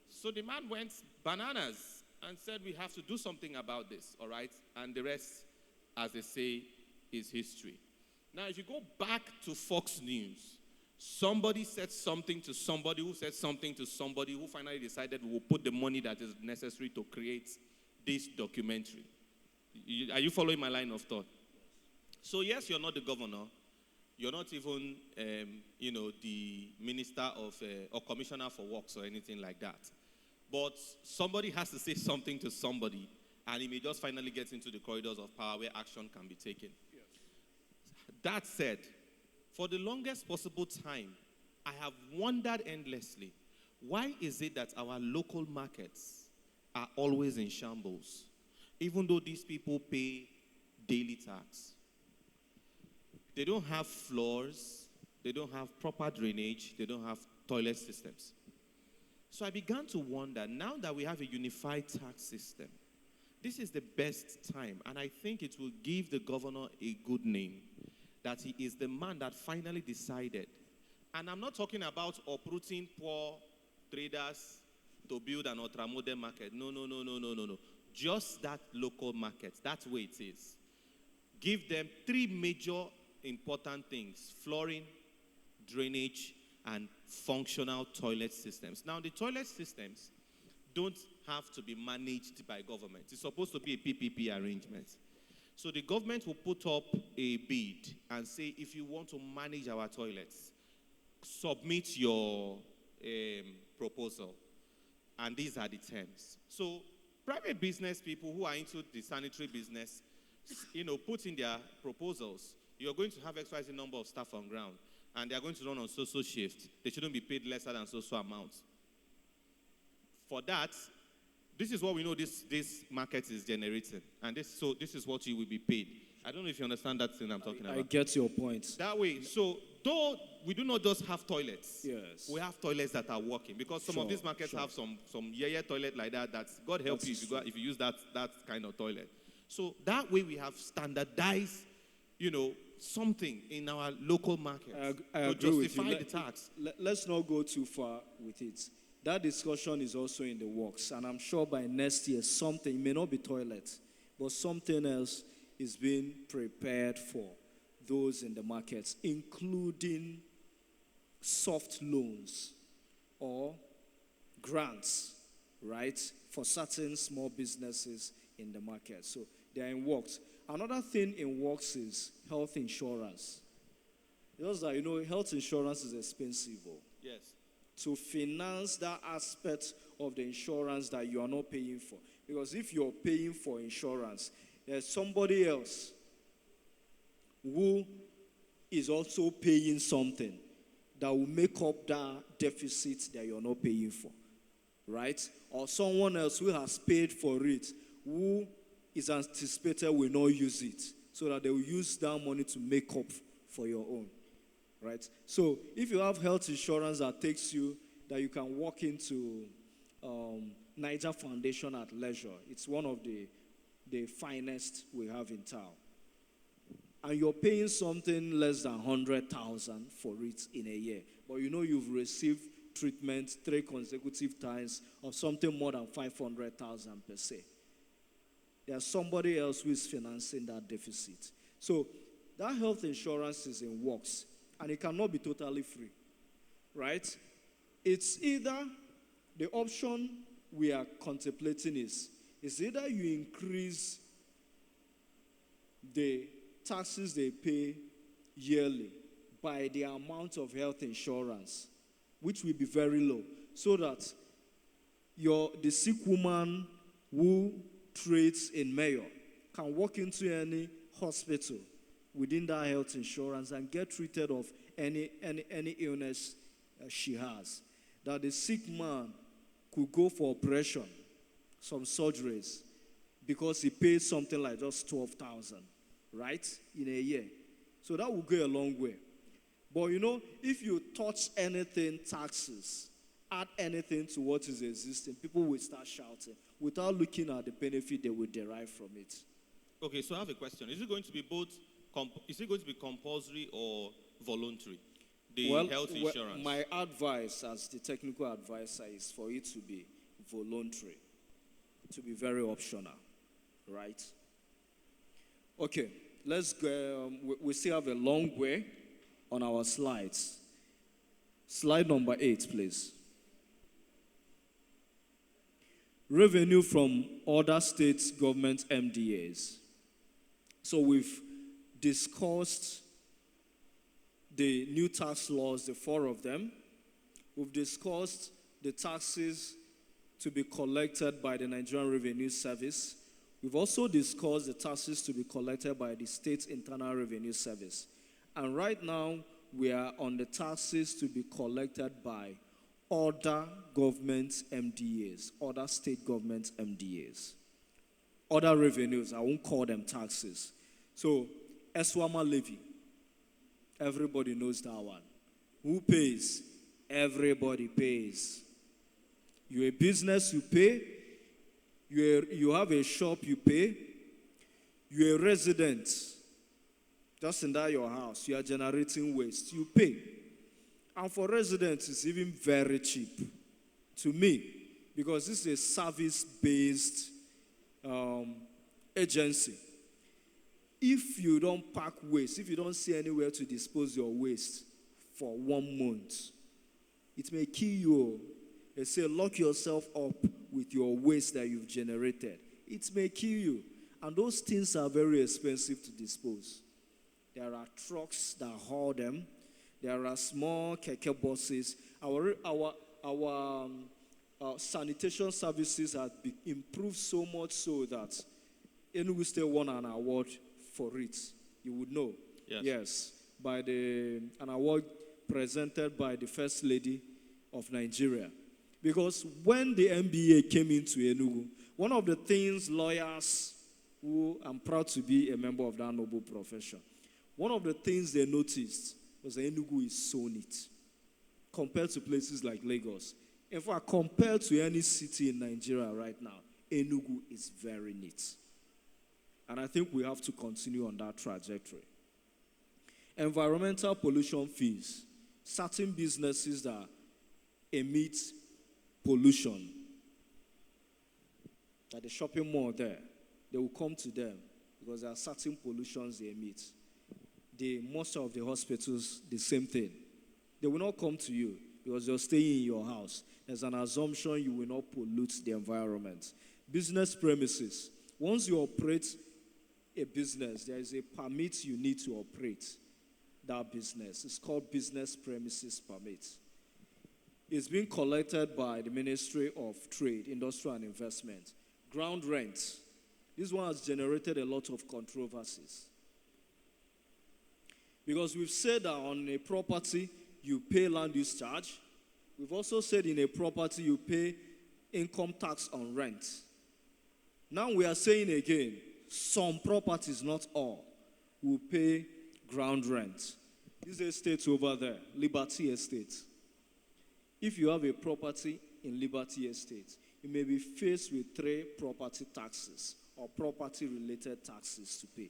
So the man went bananas and said, we have to do something about this, all right? And the rest, as they say, is history. Now, if you go back to Fox News, somebody said something to somebody who said something to somebody who finally decided we will put the money that is necessary to create this documentary. Are you following my line of thought? So yes, you're not the governor. You're not even, the minister of or commissioner for works or anything like that. But somebody has to say something to somebody, and it may just finally get into the corridors of power where action can be taken. Yes. That said, for the longest possible time, I have wondered endlessly, why is it that our local markets are always in shambles, even though these people pay daily tax? They don't have floors, they don't have proper drainage, they don't have toilet systems. So I began to wonder, now that we have a unified tax system, this is the best time, and I think it will give the governor a good name, that he is the man that finally decided. And I'm not talking about uprooting poor traders to build an ultra-modern market. No. Just that local market, that's where it is. Give them three major important things: flooring, drainage, and functional toilet systems. Now, the toilet systems don't have to be managed by government. It's supposed to be a PPP arrangement. So the government will put up a bid and say, if you want to manage our toilets, submit your proposal. And these are the terms. So private business people who are into the sanitary business, put in their proposals. You're going to have XYZ number of staff on ground, and they are going to run on so-so shift. They shouldn't be paid lesser than so-so amount. For that, this is what we know this market is generating. And this is what you will be paid. I don't know if you understand that thing I'm talking about. I get your point. That way, so though we do not just have toilets, yes, we have toilets that are working. Because some of these markets have some toilet like that. That's God help you if you use that kind of toilet. So that way we have standardized, something in our local market I to agree with you. justify the tax. Let's not go too far with it. That discussion is also in the works, and I'm sure by next year, something, it may not be toilet, but something else is being prepared for those in the markets, including soft loans or grants, right, for certain small businesses in the market. So they are in works. Another thing in works is health insurance. Just that, health insurance is expensive. Yes. To finance that aspect of the insurance that you are not paying for. Because if you're paying for insurance, there's somebody else who is also paying something that will make up that deficit that you're not paying for, right? Or someone else who has paid for it, who is anticipated will not use it, so that they will use that money to make up for your own, right? So if you have health insurance that takes you, that you can walk into Niger Foundation at leisure, it's one of the finest we have in town, and you're paying something less than 100,000 for it in a year, but you've received treatment 3 consecutive times of something more than 500,000 per se. There's somebody else who is financing that deficit. So that health insurance is in works, and it cannot be totally free, right? It's either, the option we are contemplating is either you increase the taxes they pay yearly by the amount of health insurance, which will be very low, so that the sick woman who trades in Mayor can walk into any hospital within that health insurance and get treated of any illness she has. That the sick man could go for operation, some surgeries, because he pays something like just 12,000, right, in a year. So that will go a long way. But if you touch anything taxes, add anything to what is existing, people will start shouting without looking at the benefit they will derive from it. Okay, so I have a question. Is it going to be is it going to be compulsory or voluntary? The health insurance. My advice as the technical advisor is for it to be voluntary, to be very optional, right? Okay, let's go. We still have a long way on our slides. Slide number 8, please. Revenue from other states' government MDAs. So we've discussed the new tax laws, the 4 of them. We've discussed the taxes to be collected by the Nigerian Revenue Service. We've also discussed the taxes to be collected by the State Internal Revenue Service. And right now, we are on the taxes to be collected by other government MDAs, other state government MDAs. Other revenues, I won't call them taxes. So, Eswama levy, everybody knows that one. Who pays? Everybody pays. You're a business, you pay. You have a shop, you pay. You're a resident, just in that your house, you are generating waste, you pay. And for residents, it's even very cheap to me, because this is a service-based agency. If you don't pack waste, if you don't see anywhere to dispose your waste for 1 month, it may kill you. They say lock yourself up with your waste that you've generated. It may kill you. And those things are very expensive to dispose. There are trucks that haul them. There are small keke buses. Our sanitation services have improved so much so that Enugu State won an award for it. You would know. Yes. By an award presented by the First Lady of Nigeria. Because when the MBA came into Enugu, one of the things lawyers, who I'm proud to be a member of that noble profession, one of the things they noticed was that Enugu is so neat compared to places like Lagos. In fact, compared to any city in Nigeria right now, Enugu is very neat. And I think we have to continue on that trajectory. Environmental pollution fees. Certain businesses that emit pollution, at the shopping mall there, they will come to them because there are certain pollutions they emit. Most of the hospitals, the same thing. They will not come to you because you're staying in your house. There's an assumption you will not pollute the environment. Business premises. Once you operate a business, there is a permit you need to operate that business. It's called business premises permit. It's being collected by the Ministry of Trade, Industry and Investment. Ground rent. This one has generated a lot of controversies. Because we've said that on a property, you pay land use charge. We've also said in a property, you pay income tax on rent. Now we are saying again, some properties, not all, will pay ground rent. This estate over there, Liberty Estate. If you have a property in Liberty Estate, you may be faced with 3 property taxes or property-related taxes to pay.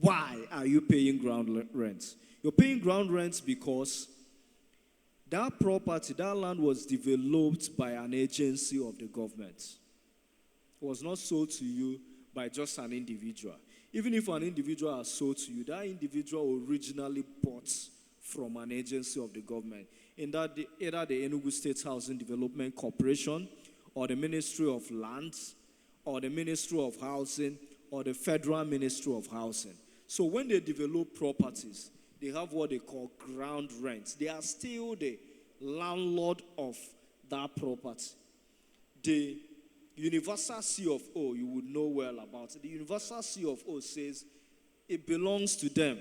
Why are you paying ground rent? You're paying ground rent because that property, that land was developed by an agency of the government. It was not sold to you by just an individual. Even if an individual has sold to you, that individual originally bought from an agency of the government. Either the Enugu State Housing Development Corporation, or the Ministry of Lands, or the Ministry of Housing, or the Federal Ministry of Housing. So when they develop properties, they have what they call ground rent. They are still the landlord of that property. The Universal CFO, you would know well about it. The Universal CFO says it belongs to them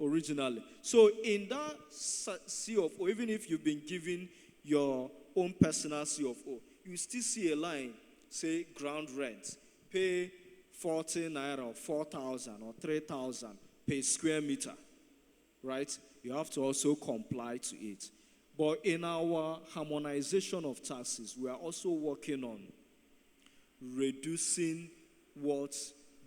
originally. So in that CFO, even if you've been given your own personal CFO, you still see a line, say ground rent, pay 40 naira or 4,000 or 3,000 per square meter, right? You have to also comply to it. But in our harmonization of taxes, we are also working on reducing what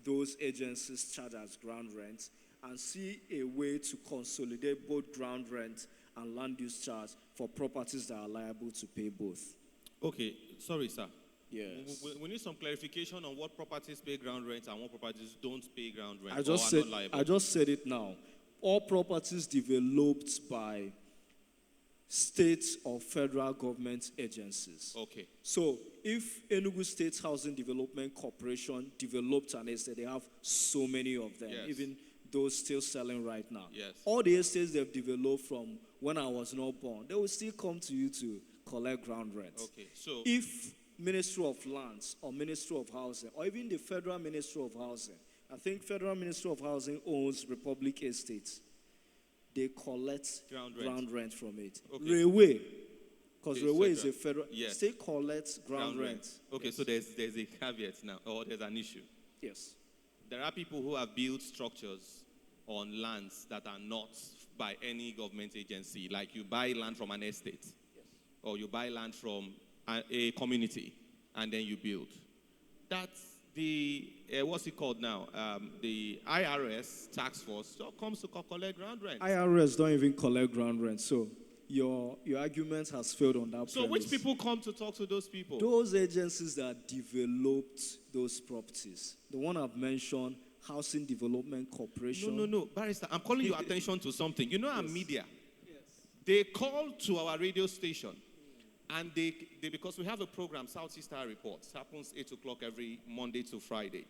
those agencies charge as ground rent and see a way to consolidate both ground rent and land use charge for properties that are liable to pay both. Okay, sorry, sir. Yes. We need some clarification on what properties pay ground rent and what properties don't pay ground rent. I just said it now. All properties developed by state or federal government agencies. Okay. So if Enugu State Housing Development Corporation developed an estate, they have so many of them, yes, even those still selling right now. Yes. All the estates they've developed from when I was not born, they will still come to you to collect ground rent. Okay. So if Ministry of Lands or Ministry of Housing or even the Federal Ministry of Housing, I think Federal Ministry of Housing owns Republic Estates, they collect ground rent from it. Okay. Railway, because railway is a federal, yes, state collects ground rent. Okay, yes. So there's a caveat now, or there's an issue. Yes. There are people who have built structures on lands that are not by any government agency, like you buy land from an estate, yes, or you buy land from a community, and then you build. That's the, what's it called now? The IRS tax force comes to collect ground rent. IRS don't even collect ground rent, so your argument has failed on that So premise. which people come to talk to those people? Those agencies that developed those properties. The one I've mentioned, Housing Development Corporation. No, Barrister, I'm calling your attention to something. You know our media. Yes. They call to our radio station, and they because we have a program, Southeast Star Reports, happens 8 o'clock every Monday to Friday.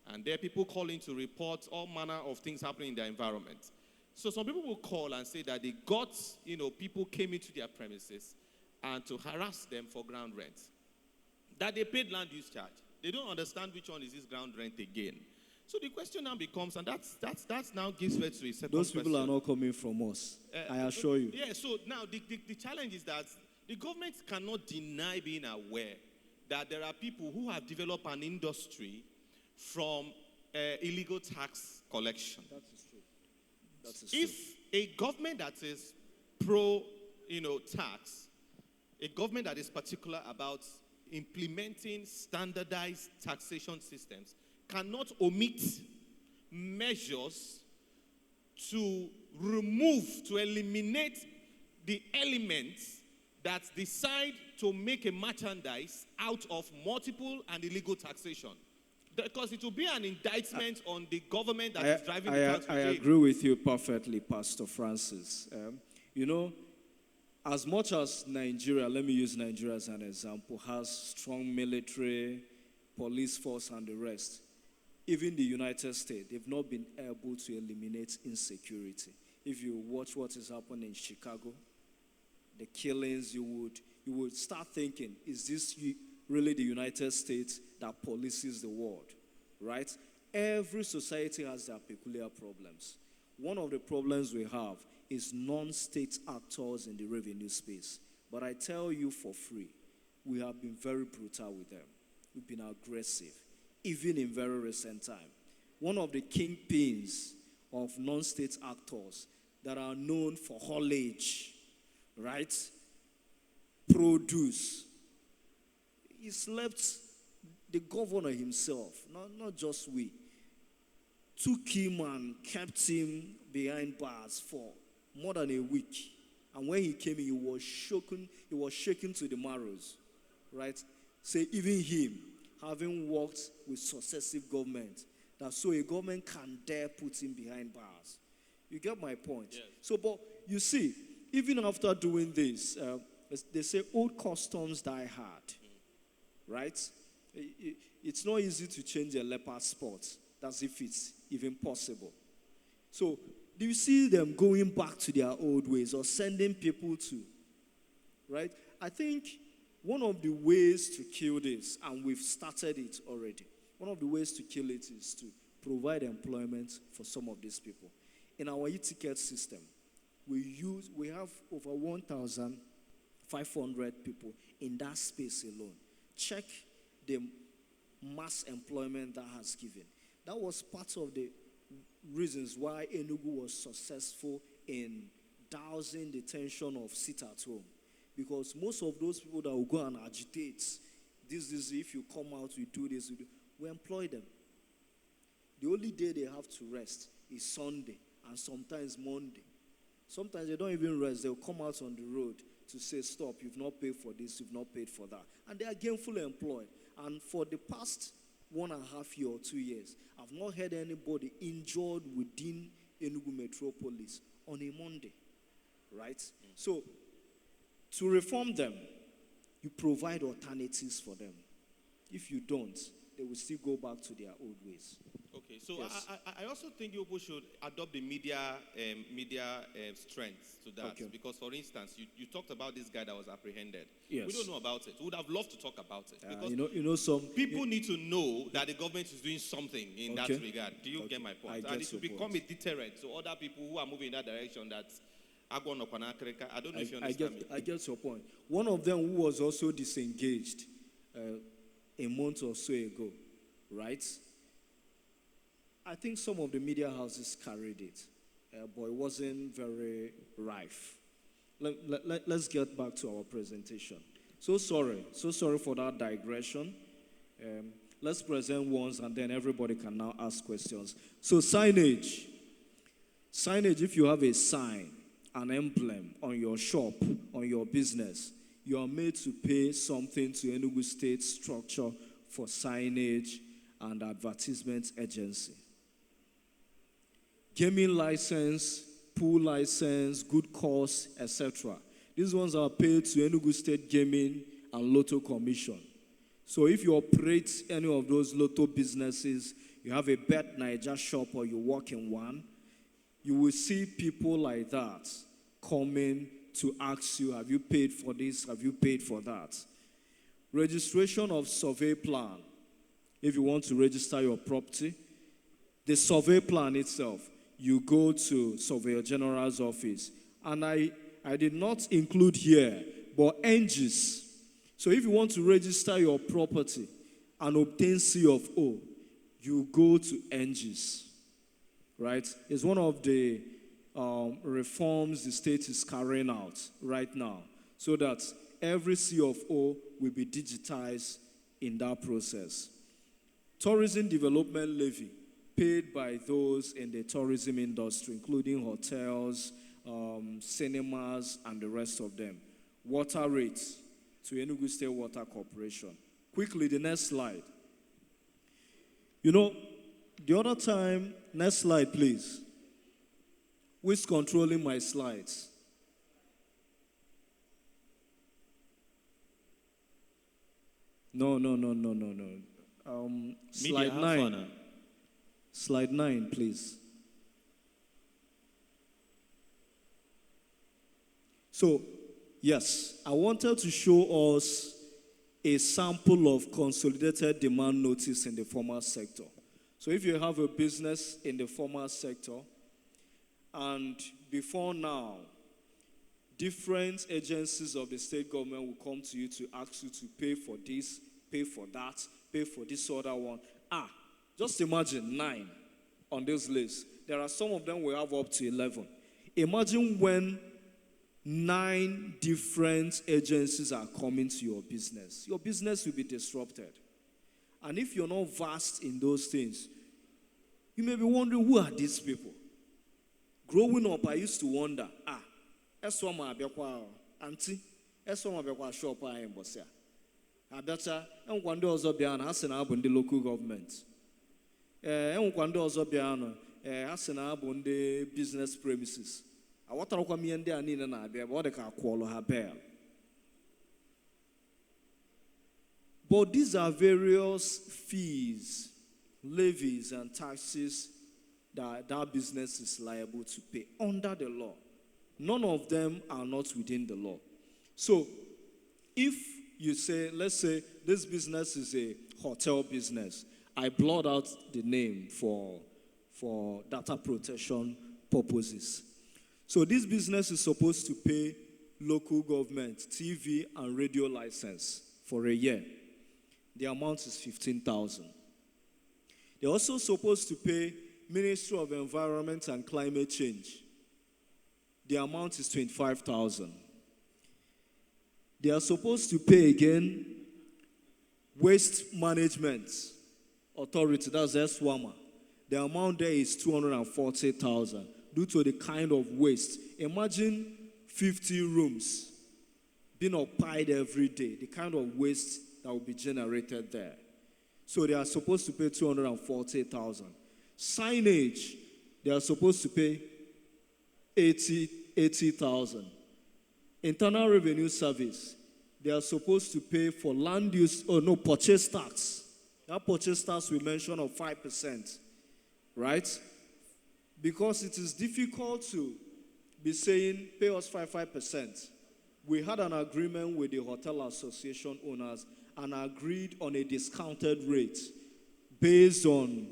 And there are people calling to report all manner of things happening in their environment. So some people will call and say that they got, people came into their premises and to harass them for ground rent. That they paid land use charge. They don't understand which one is this ground rent again. So the question now becomes, and that's now gives birth to a second Those people question. are not coming from us, I assure you. Yeah, so now the challenge is that the government cannot deny being aware that there are people who have developed an industry from illegal tax collection. That is true. That is true. If a government that is pro, tax, a government that is particular about implementing standardized taxation systems, cannot omit measures to eliminate the elements that decide to make a merchandise out of multiple and illegal taxation. Because it will be an indictment on the government that is driving the tax regime. I agree with you perfectly, Pastor Francis. You know, as much as Nigeria, let me use Nigeria as an example, has strong military, police force and the rest, even the United States, they've not been able to eliminate insecurity. If you watch what is happening in Chicago, the killings, you would start thinking, is this really the United States that polices the world, right? Every society has their peculiar problems. One of the problems we have is non-state actors in the revenue space. But I tell you for free, we have been very brutal with them. We've been aggressive, even in very recent time. One of the kingpins of non-state actors that are known for haulage, right? Produce. He slept, the governor himself, not just we, took him and kept him behind bars for more than a week. And when he came in, he was shaken to the marrows, right? Say even him, having worked with successive governments, that so a government can dare put him behind bars. You get my point? Yes. So, but you see, even after doing this, they say old customs die hard, right? It's not easy to change a leopard spot. That's if it's even possible. So, do you see them going back to their old ways or sending people to, right? I think one of the ways to kill this, and we've started it already, one of the ways to kill it is to provide employment for some of these people. In our e-ticket system, we have over 1,500 people in that space alone. Check the mass employment that has given. That was part of the reasons why Enugu was successful in dousing the tension of sit at home. Because most of those people that will go and agitate, this is if you come out, we do this, we employ them. The only day they have to rest is Sunday and sometimes Monday. Sometimes they don't even rest. They'll come out on the road to say, stop, you've not paid for this, you've not paid for that. And they are gainfully employed. And for the past 1.5 years or 2 years, I've not heard anybody injured within Enugu Metropolis on a Monday, right? So, to reform them, you provide alternatives for them. If you don't, they will still go back to their old ways. Okay, so yes. I also think people should adopt the media strength to that. Okay. Because, for instance, you talked about this guy that was apprehended. Yes. We don't know about it. We would have loved to talk about it. Because some people need to know that the government is doing something in that regard. Do you get my point? And it should become a deterrent to other people who are moving in that direction. I don't know if you understand me. I get your point. One of them who was also disengaged a month or so ago, right? I think some of the media houses carried it, but it wasn't very rife. Let's get back to our presentation. So sorry for that digression. Let's present once and then everybody can now ask questions. So signage, if you have a sign, an emblem on your shop, on your business, you are made to pay something to Enugu State structure for signage and advertisement agency. Gaming license, pool license, good course, etc. These ones are paid to Enugu State Gaming and Lotto Commission. So if you operate any of those Lotto businesses, you have a Bet Naija shop or you work in one, you will see people like that coming to ask you, have you paid for this? Have you paid for that? Registration of survey plan. If you want to register your property, the survey plan itself, you go to Surveyor General's office. And I did not include here, but NGs. So if you want to register your property and obtain C of O, you go to NGs, right? It's one of the reforms the state is carrying out right now, so that every C of O will be digitized in that process. Tourism Development Levy. paid by those in the tourism industry, including hotels, cinemas, and the rest of them. Water rates to Enugu State Water Corporation. Quickly, the next slide. You know, the other time, next slide, please. Who's controlling my slides? No. Slide 9. Slide 9, please. So, yes, I wanted to show us a sample of consolidated demand notice in the formal sector. So if you have a business in the formal sector, and before now, different agencies of the state government will come to you to ask you to pay for this, pay for that, pay for this other one. Just imagine 9 on this list. There are some of them will have up to 11. Imagine when 9 different agencies are coming to your business will be disrupted. And if you're not versed in those things, you may be wondering, who are these people? Growing up, I used to wonder, Eswama Bekwa, Auntie, Eswama Bekwa shop in Bosia. I better, and one day also be an Hassan in the local government. And one day also be an Hassan on the business premises. I want to come in there and in an idea what they can call her bear. But these are various fees, levies, and taxes that business is liable to pay under the law. None of them are not within the law. So, if you say, let's say this business is a hotel business, I blot out the name for data protection purposes. So this business is supposed to pay local government TV and radio license for a year. The amount is 15,000. They're also supposed to pay Ministry of Environment and Climate Change. The amount is 25,000. They are supposed to pay again Waste Management Authority, that's SWAMA. The amount there is 240,000 due to the kind of waste. Imagine 50 rooms being occupied every day, the kind of waste that will be generated there. So they are supposed to pay 240,000. Signage, they are supposed to pay 80,000. Internal Revenue Service, they are supposed to pay for land use, purchase tax. That purchase tax we mentioned of 5%, right? Because it is difficult to be saying, pay us 5%. We had an agreement with the Hotel Association owners and agreed on a discounted rate based on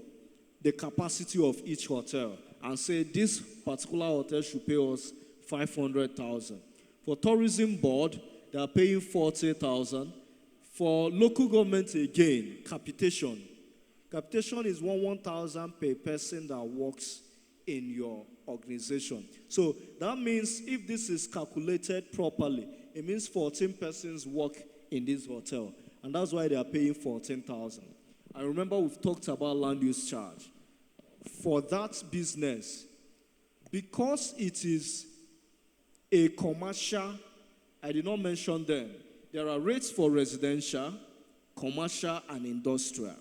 the capacity of each hotel and say this particular hotel should pay us 500,000. For tourism board, they are paying 40,000. For local government again, capitation. Capitation is 1,000 per person that works in your organization. So that means if this is calculated properly, it means 14 persons work in this hotel. And that's why they are paying 14,000. I remember we've talked about land use charge. For that business, because it is a commercial, I did not mention them. There are rates for residential, commercial, and industrial.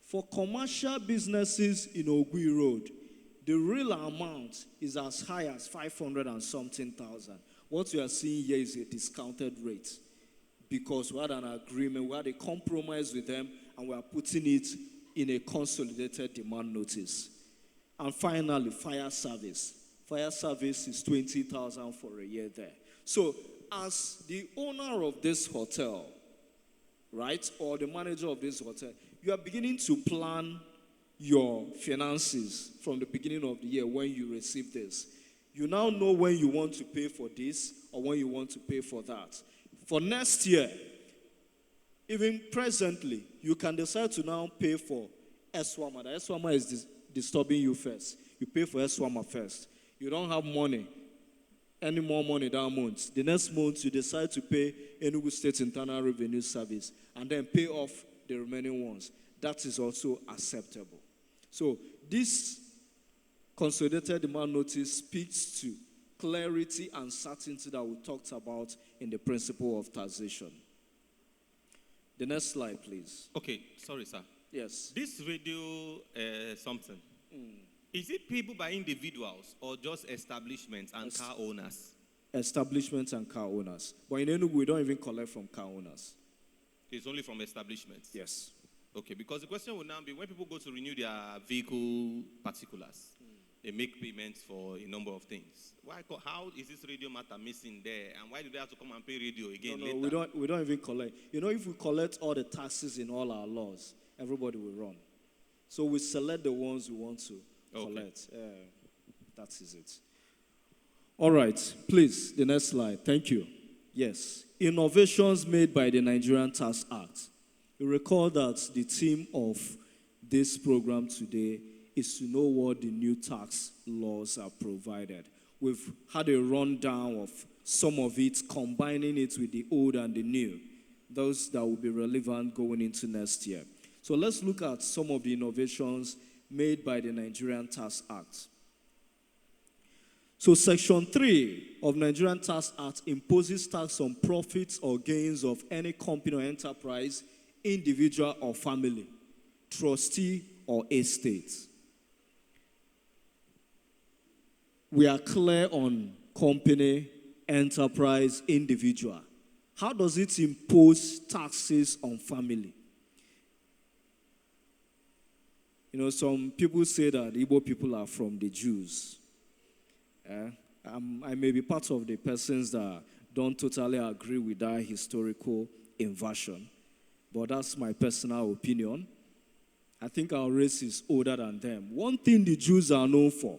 For commercial businesses in Ogui Road, the real amount is as high as 500 and something thousand. What you are seeing here is a discounted rate because we had an agreement, we had a compromise with them, and we are putting it in a consolidated demand notice. And finally, fire service. Fire service is 20,000 for a year there. So, as the owner of this hotel, right, or the manager of this hotel, you are beginning to plan your finances from the beginning of the year when you receive this. You now know when you want to pay for this or when you want to pay for that. For next year, even presently, you can decide to now pay for SWAMA. The SWAMA is disturbing you first. You pay for SWAMA first. You don't have money, any more money that month. The next month, you decide to pay Enugu State Internal Revenue Service and then pay off the remaining ones. That is also acceptable. So this consolidated demand notice speaks to clarity and certainty that we talked about in the principle of taxation. The next slide, please. Okay, sorry, sir. Yes. This radio something, is it people by individuals or just establishments and car owners? Establishments and car owners. But in Enugu, we don't even collect from car owners. It's only from establishments? Yes. Okay, because the question will now be, when people go to renew their vehicle particulars, they make payments for a number of things. How is this radio matter missing there? And why do they have to come and pay radio again later? We don't even collect. You know, if we collect all the taxes in all our laws, everybody will run. So we select the ones we want to collect. That is it. All right, please, the next slide. Thank you. Yes. Innovations made by the Nigerian Tax Act. You recall that the theme of this program today is to know what the new tax laws have provided. We've had a rundown of some of it, combining it with the old and the new, those that will be relevant going into next year. So let's look at some of the innovations made by the Nigerian Tax Act. So Section 3 of Nigerian Tax Act imposes tax on profits or gains of any company or enterprise, individual or family, trustee or estate. We are clear on company, enterprise, individual. How does it impose taxes on family? You know, some people say that Igbo people are from the Jews. I may be part of the persons that don't totally agree with that historical inversion, but that's my personal opinion. I think our race is older than them. One thing the Jews are known for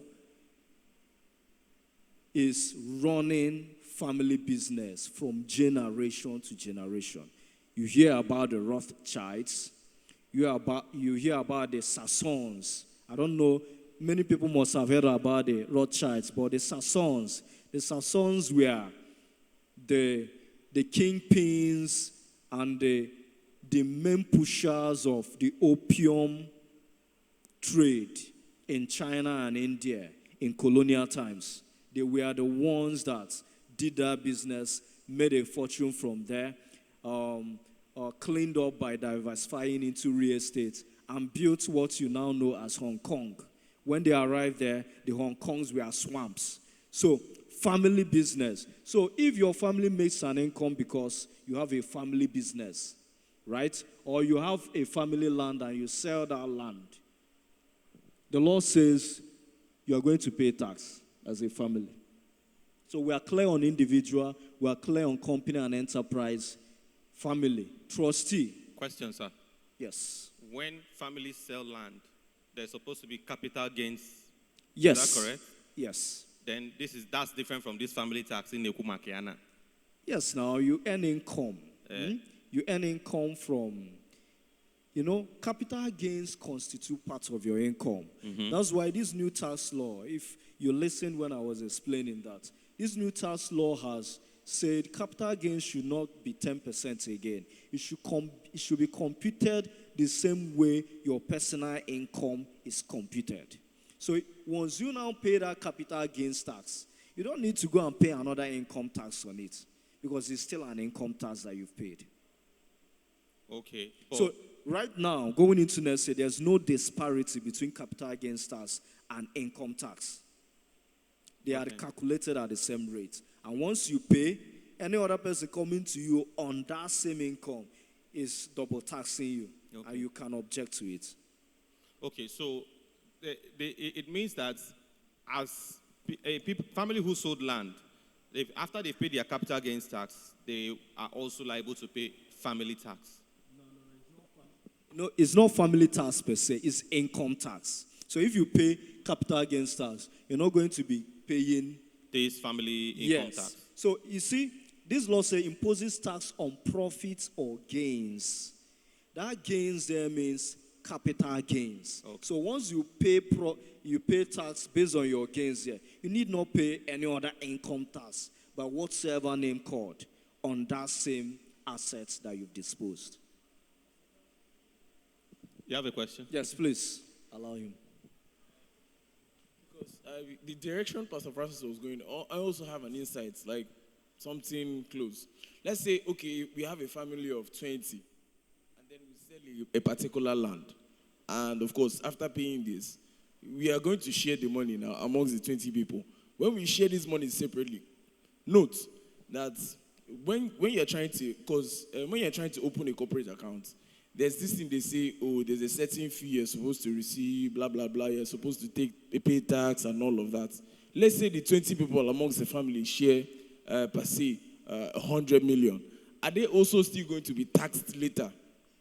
is running family business from generation to generation. You hear about the Rothschilds. You hear about the Sassons. I don't know, many people must have heard about the Rothschilds, but the Sassons were the kingpins and the main pushers of the opium trade in China and India in colonial times. They were the ones that did that business, made a fortune from there, cleaned up by diversifying into real estate, and built what you now know as Hong Kong. When they arrived there, the Hong Kongs were swamps. So, family business. So, if your family makes an income because you have a family business, right? Or you have a family land and you sell that land, the law says you are going to pay tax as a family. So we are clear on individual, we are clear on company and enterprise, family, trustee. Question, sir. Yes. When families sell land, there's supposed to be capital gains. Yes. Is that correct? Yes. Then that's different from this family tax in Nekumakiana. Yes, now you earn income. You earn income from, capital gains constitute part of your income. Mm-hmm. That's why this new tax law, if you listened when I was explaining that, this new tax law has said capital gains should not be 10% again. It should be computed the same way your personal income is computed. So once you now pay that capital gains tax, you don't need to go and pay another income tax on it because it's still an income tax that you've paid. Okay. So right now, going into next year, there's no disparity between capital gains tax and income tax. They are calculated at the same rate. And once you pay, any other person coming to you on that same income is double taxing you. Okay. And you can object to it. Okay, so it means that as a family who sold land, after they pay their capital gains tax, they are also liable to pay family tax. No, it's not family tax per se, it's income tax. So if you pay capital gains tax, you're not going to be paying this family income tax. So you see, this law says imposes tax on profits or gains. That gains there means capital gains. Okay. So once you pay tax based on your gains here, you need not pay any other income tax, but whatsoever name called on that same assets that you've disposed. You have a question? Yes, please. Allow him. Because the direction Pastor Francis was going, I also have an insight, like something close. Let's say, okay, we have a family of 20, and then we sell a particular land. And of course, after paying this, we are going to share the money now amongst the 20 people. When we share this money separately, note that when you're trying to, when you're trying to open a corporate account, there's this thing they say, oh, there's a certain fee you're supposed to receive, blah, blah, blah. You're supposed to pay tax and all of that. Let's say the 20 people amongst the family share, per se, 100 million. Are they also still going to be taxed later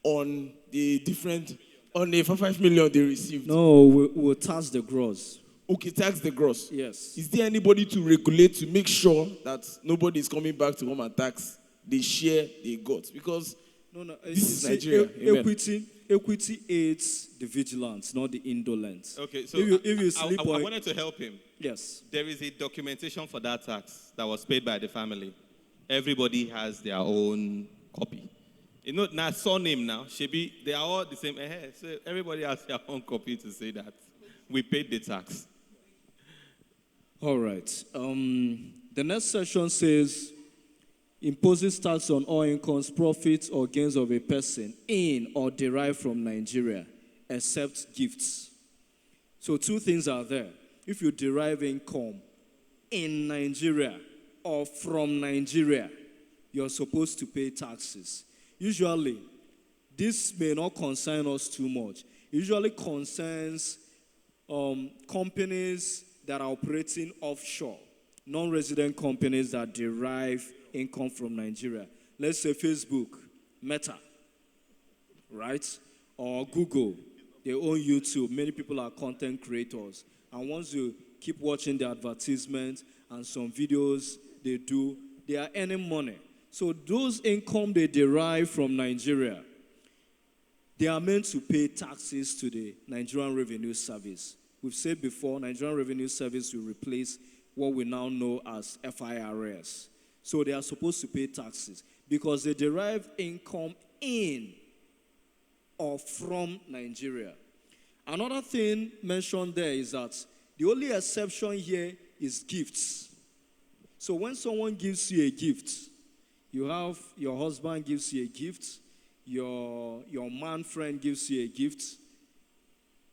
on the 5 million they received? No, we'll tax the gross. Okay, tax the gross. Yes. Is there anybody to regulate to make sure that nobody is coming back to come and tax the share they got? Because this is Nigeria. Equity aids the vigilant, not the indolent. Okay, so if you sleep I wanted to help him. Yes. There is a documentation for that tax that was paid by the family. Everybody has their own copy. You know, now surname now, Shebi, they are all the same. So everybody has their own copy to say that we paid the tax. All right. The next section says, imposes tax on all incomes, profits, or gains of a person in or derived from Nigeria, except gifts. So two things are there. If you derive income in Nigeria or from Nigeria, you're supposed to pay taxes. Usually, this may not concern us too much. It usually concerns companies that are operating offshore, non-resident companies that derive income from Nigeria. Let's say Facebook, Meta, right? Or Google, they own YouTube. Many people are content creators. And once you keep watching the advertisements and some videos they do, they are earning money. So those income they derive from Nigeria, they are meant to pay taxes to the Nigerian Revenue Service. We've said before, Nigerian Revenue Service will replace what we now know as FIRS. So they are supposed to pay taxes because they derive income in or from Nigeria. Another thing mentioned there is that the only exception here is gifts. So when someone gives you a gift, you have your husband gives you a gift, your man friend gives you a gift.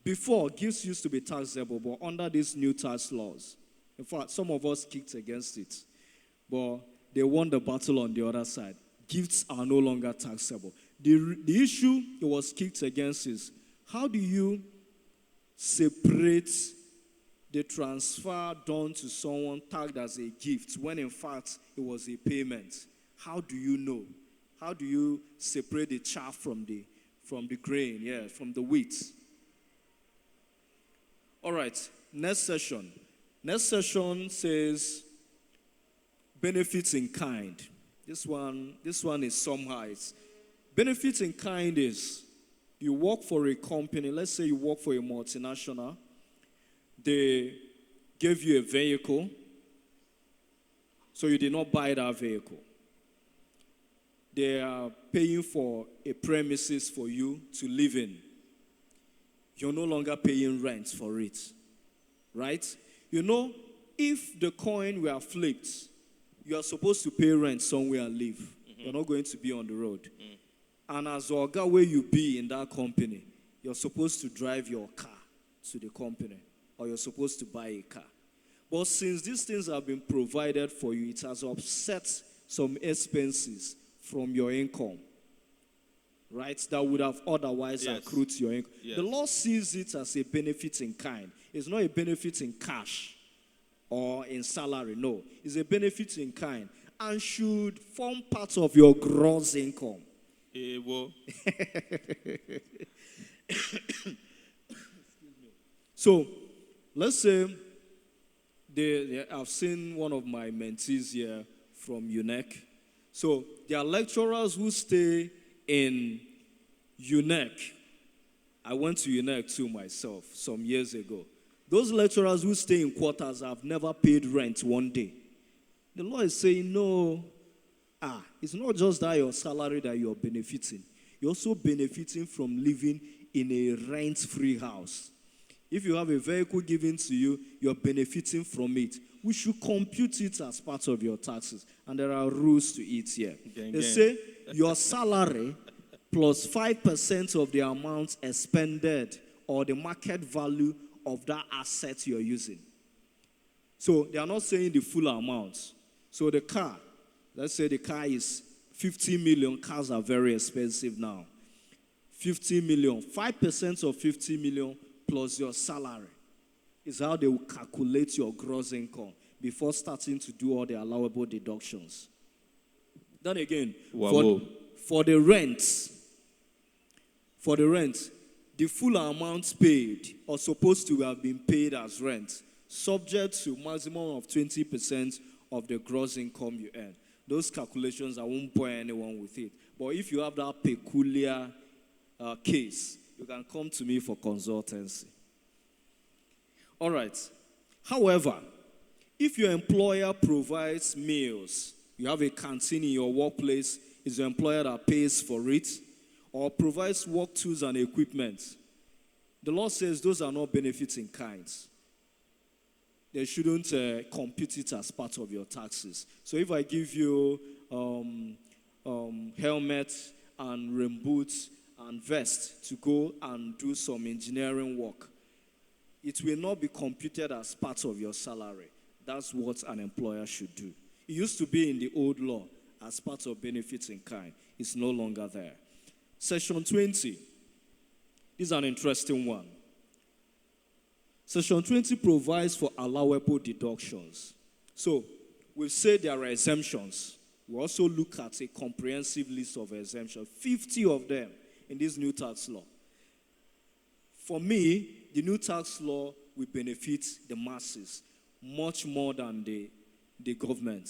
Before, gifts used to be taxable, but under these new tax laws, in fact, some of us kicked against it, but they won the battle on the other side. Gifts are no longer taxable. The issue it was kicked against is, how do you separate the transfer done to someone tagged as a gift when in fact it was a payment? How do you know? How do you separate the chaff from the grain, from the wheat? All right, next session. Next session says benefits in kind. This one is somehow. Benefits in kind is you work for a company. Let's say you work for a multinational. They gave you a vehicle, so you did not buy that vehicle. They are paying for a premises for you to live in. You're no longer paying rent for it, right? You know, if the coin were flipped, you are supposed to pay rent somewhere and live. Mm-hmm. You're not going to be on the road. Mm. And as Oga where you be in that company, you're supposed to drive your car to the company, or you're supposed to buy a car. But since these things have been provided for you, it has offset some expenses from your income, right, that would have otherwise accrued to your income. Yes. The law sees it as a benefit in kind. It's not a benefit in cash or in salary, no. It's a benefit in kind and should form part of your gross income. So, let's say I've seen one of my mentees here from UNEC. So, there are lecturers who stay in UNEC. I went to UNEC too myself some years ago. Those lecturers who stay in quarters have never paid rent one day. The law is saying, no, it's not just that your salary that you're benefiting. You're also benefiting from living in a rent-free house. If you have a vehicle given to you, you're benefiting from it. We should compute it as part of your taxes. And there are rules to it here. They say your salary plus 5% of the amount expended or the market value of that asset you're using. So they are not saying the full amount. So the car, let's say the car is 50 million. Cars are very expensive now. 50 million. 5% of 50 million plus your salary is how they will calculate your gross income before starting to do all the allowable deductions. Then again, for the rent, the full amount paid or supposed to have been paid as rent, subject to maximum of 20% of the gross income you earn. Those calculations, I won't bore anyone with it. But if you have that peculiar case, you can come to me for consultancy. All right. However, if your employer provides meals, you have a canteen in your workplace, is your employer that pays for it, or provides work tools and equipment, the law says those are not benefits in kind. They shouldn't compute it as part of your taxes. So if I give you helmet and rain boots and vest to go and do some engineering work, it will not be computed as part of your salary. That's what an employer should do. It used to be in the old law as part of benefits in kind. It's no longer there. Section 20. This is an interesting one. Section 20 provides for allowable deductions. So, we've said there are exemptions. We also look at a comprehensive list of exemptions, 50 of them in this new tax law. For me, the new tax law will benefit the masses much more than the government.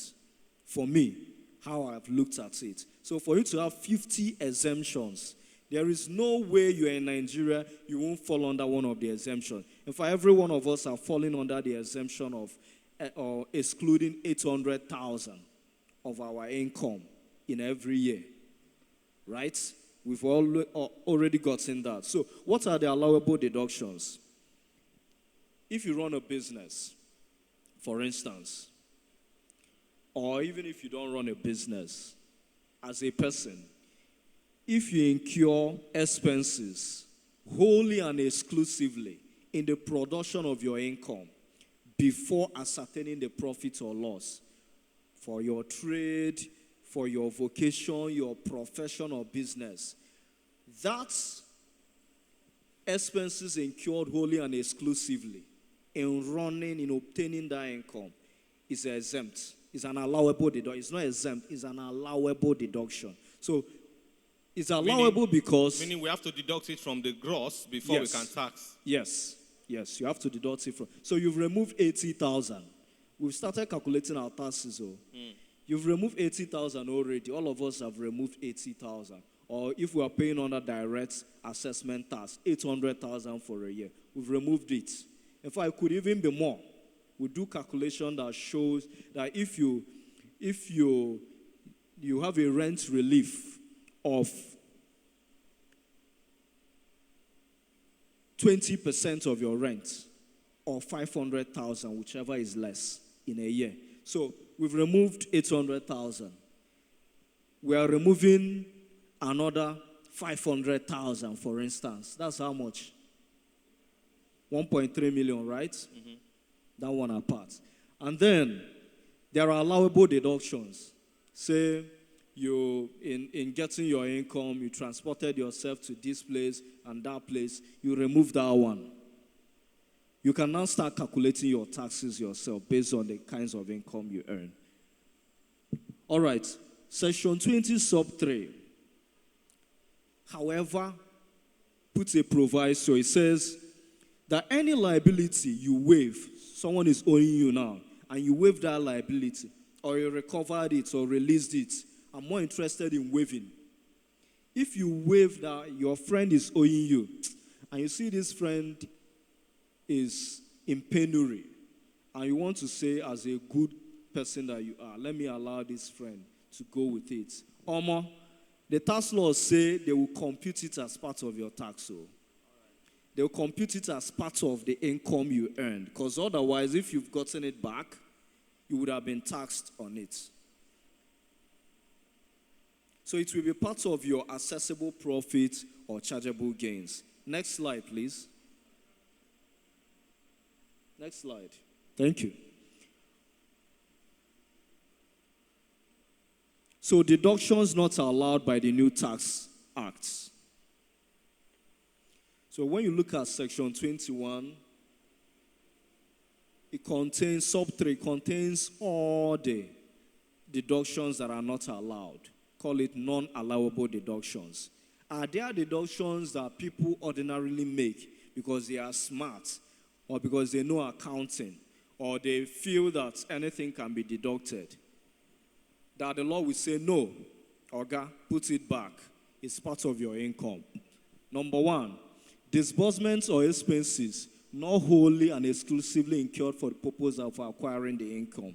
For me, how I've looked at it. So for you to have 50 exemptions, there is no way you're in Nigeria, you won't fall under one of the exemptions. In fact, every one of us are falling under the exemption of excluding 800,000 of our income in every year. Right? We've already gotten that. So what are the allowable deductions? If you run a business, for instance, or even if you don't run a business, as a person, if you incur expenses wholly and exclusively in the production of your income before ascertaining the profit or loss for your trade, for your vocation, your profession or business, that's expenses incurred wholly and exclusively in running, in obtaining that income is exempt. It's an allowable deduction. It's not exempt, it's an allowable deduction. So it's allowable because... Meaning we have to deduct it from the gross before we can tax. Yes, you have to deduct it from... So you've removed 80,000. We've started calculating our taxes. You've removed 80,000 already. All of us have removed 80,000. Or if we are paying under direct assessment tax, 800,000 for a year. We've removed it. In fact, it could even be more. We do calculation that shows that if you have a rent relief of 20% of your rent, or 500,000, whichever is less in a year. So we've removed 800,000. We are removing another 500,000, for instance. That's how much? 1.3 million, right? Mm-hmm. That one apart. And then there are allowable deductions. Say you, in getting your income, you transported yourself to this place and that place, you remove that one. You can now start calculating your taxes yourself based on the kinds of income you earn. All right, Section 20 sub 3. However, puts a proviso. It says that any liability you waive, someone is owing you now, and you waive that liability, or you recovered it or released it, I'm more interested in waiving. If you waive that your friend is owing you, and you see this friend is in penury, and you want to say as a good person that you are, let me allow this friend to go with it. The tax laws say they will compute it as part of your tax. So they'll compute it as part of the income you earned. Because otherwise, if you've gotten it back, you would have been taxed on it. So it will be part of your accessible profit or chargeable gains. Next slide, please. Next slide. Thank you. So deductions not allowed by the new tax acts. So when you look at section 21, it contains, sub 3 contains all the deductions that are not allowed. Call it non-allowable deductions. Are there deductions that people ordinarily make because they are smart or because they know accounting or they feel that anything can be deducted? That the law will say, no, Oga, put it back. It's part of your income. Number 1, disbursements or expenses not wholly and exclusively incurred for the purpose of acquiring the income.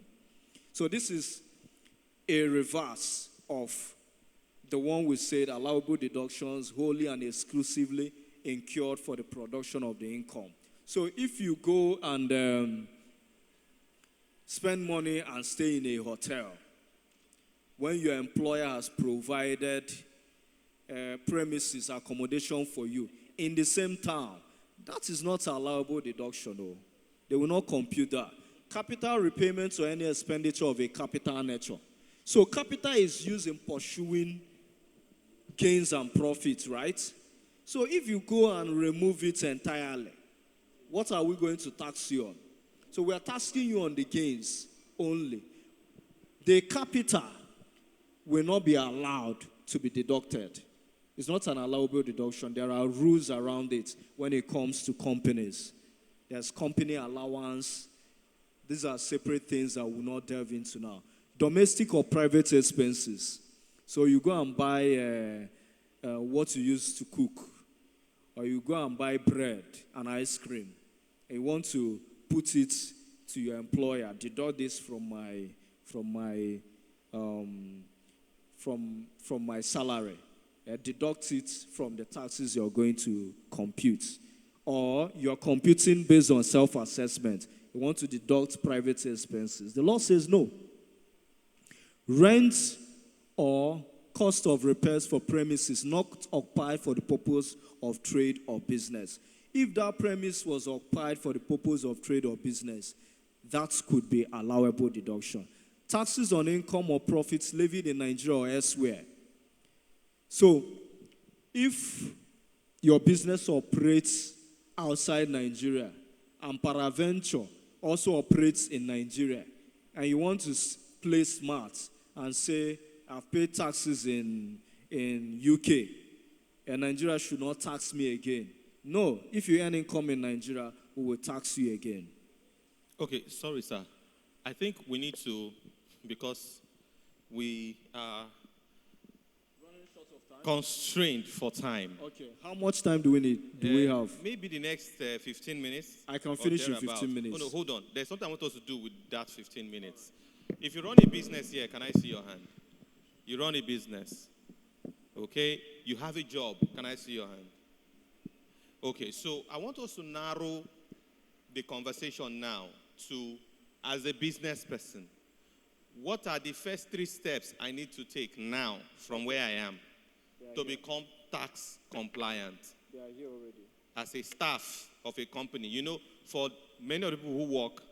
So this is a reverse of the one we said allowable deductions wholly and exclusively incurred for the production of the income. So if you go and spend money and stay in a hotel, when your employer has provided premises, accommodation for you in the same town, that is not allowable deduction, though. They will not compute that. Capital repayments or any expenditure of a capital nature. So capital is used in pursuing gains and profits, right? So if you go and remove it entirely, what are we going to tax you on? So we are taxing you on the gains only. The capital will not be allowed to be deducted. It's not an allowable deduction. There are rules around it when it comes to companies. There's company allowance. These are separate things that we'll not delve into now. Domestic or private expenses. So you go and buy what you use to cook. Or you go and buy bread and ice cream. And you want to put it to your employer. Deduct this from my salary. Deduct it from the taxes you're going to compute. Or you're computing based on self-assessment. You want to deduct private expenses. The law says no. Rent or cost of repairs for premises not occupied for the purpose of trade or business. If that premise was occupied for the purpose of trade or business, that could be allowable deduction. Taxes on income or profits levied in Nigeria or elsewhere. So, if your business operates outside Nigeria and peradventure also operates in Nigeria, and you want to play smart and say, I've paid taxes in UK, and Nigeria should not tax me again. No, if you earn income in Nigeria, we will tax you again. Okay, sorry, sir. I think we need to, because we are Running short of time? Constrained for time. Okay, how much time do we need? Do we have? Maybe the next 15 minutes. I can finish in 15 minutes. Oh, no, hold on. There's something I want us to do with that 15 minutes. If you run a business here, can I see your hand? You run a business. Okay? You have a job. Can I see your hand? Okay, so I want us to narrow the conversation now to, as a business person, what are the first 3 steps I need to take now from where I am to become tax compliant? They are here already. As a staff of a company, you know, for many of the people who work,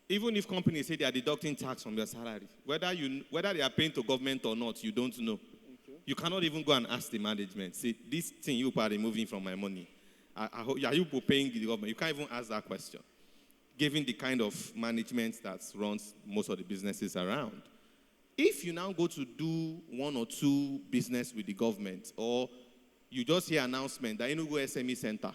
even if companies say they are deducting tax from their salary, whether they are paying to government or not, you don't know. Okay. You cannot even go and ask the management, say, this thing you are removing from my money, are you paying the government? You can't even ask that question, given the kind of management that runs most of the businesses around. If you now go to do 1 or 2 business with the government, or you just hear announcement that Enugu SME Center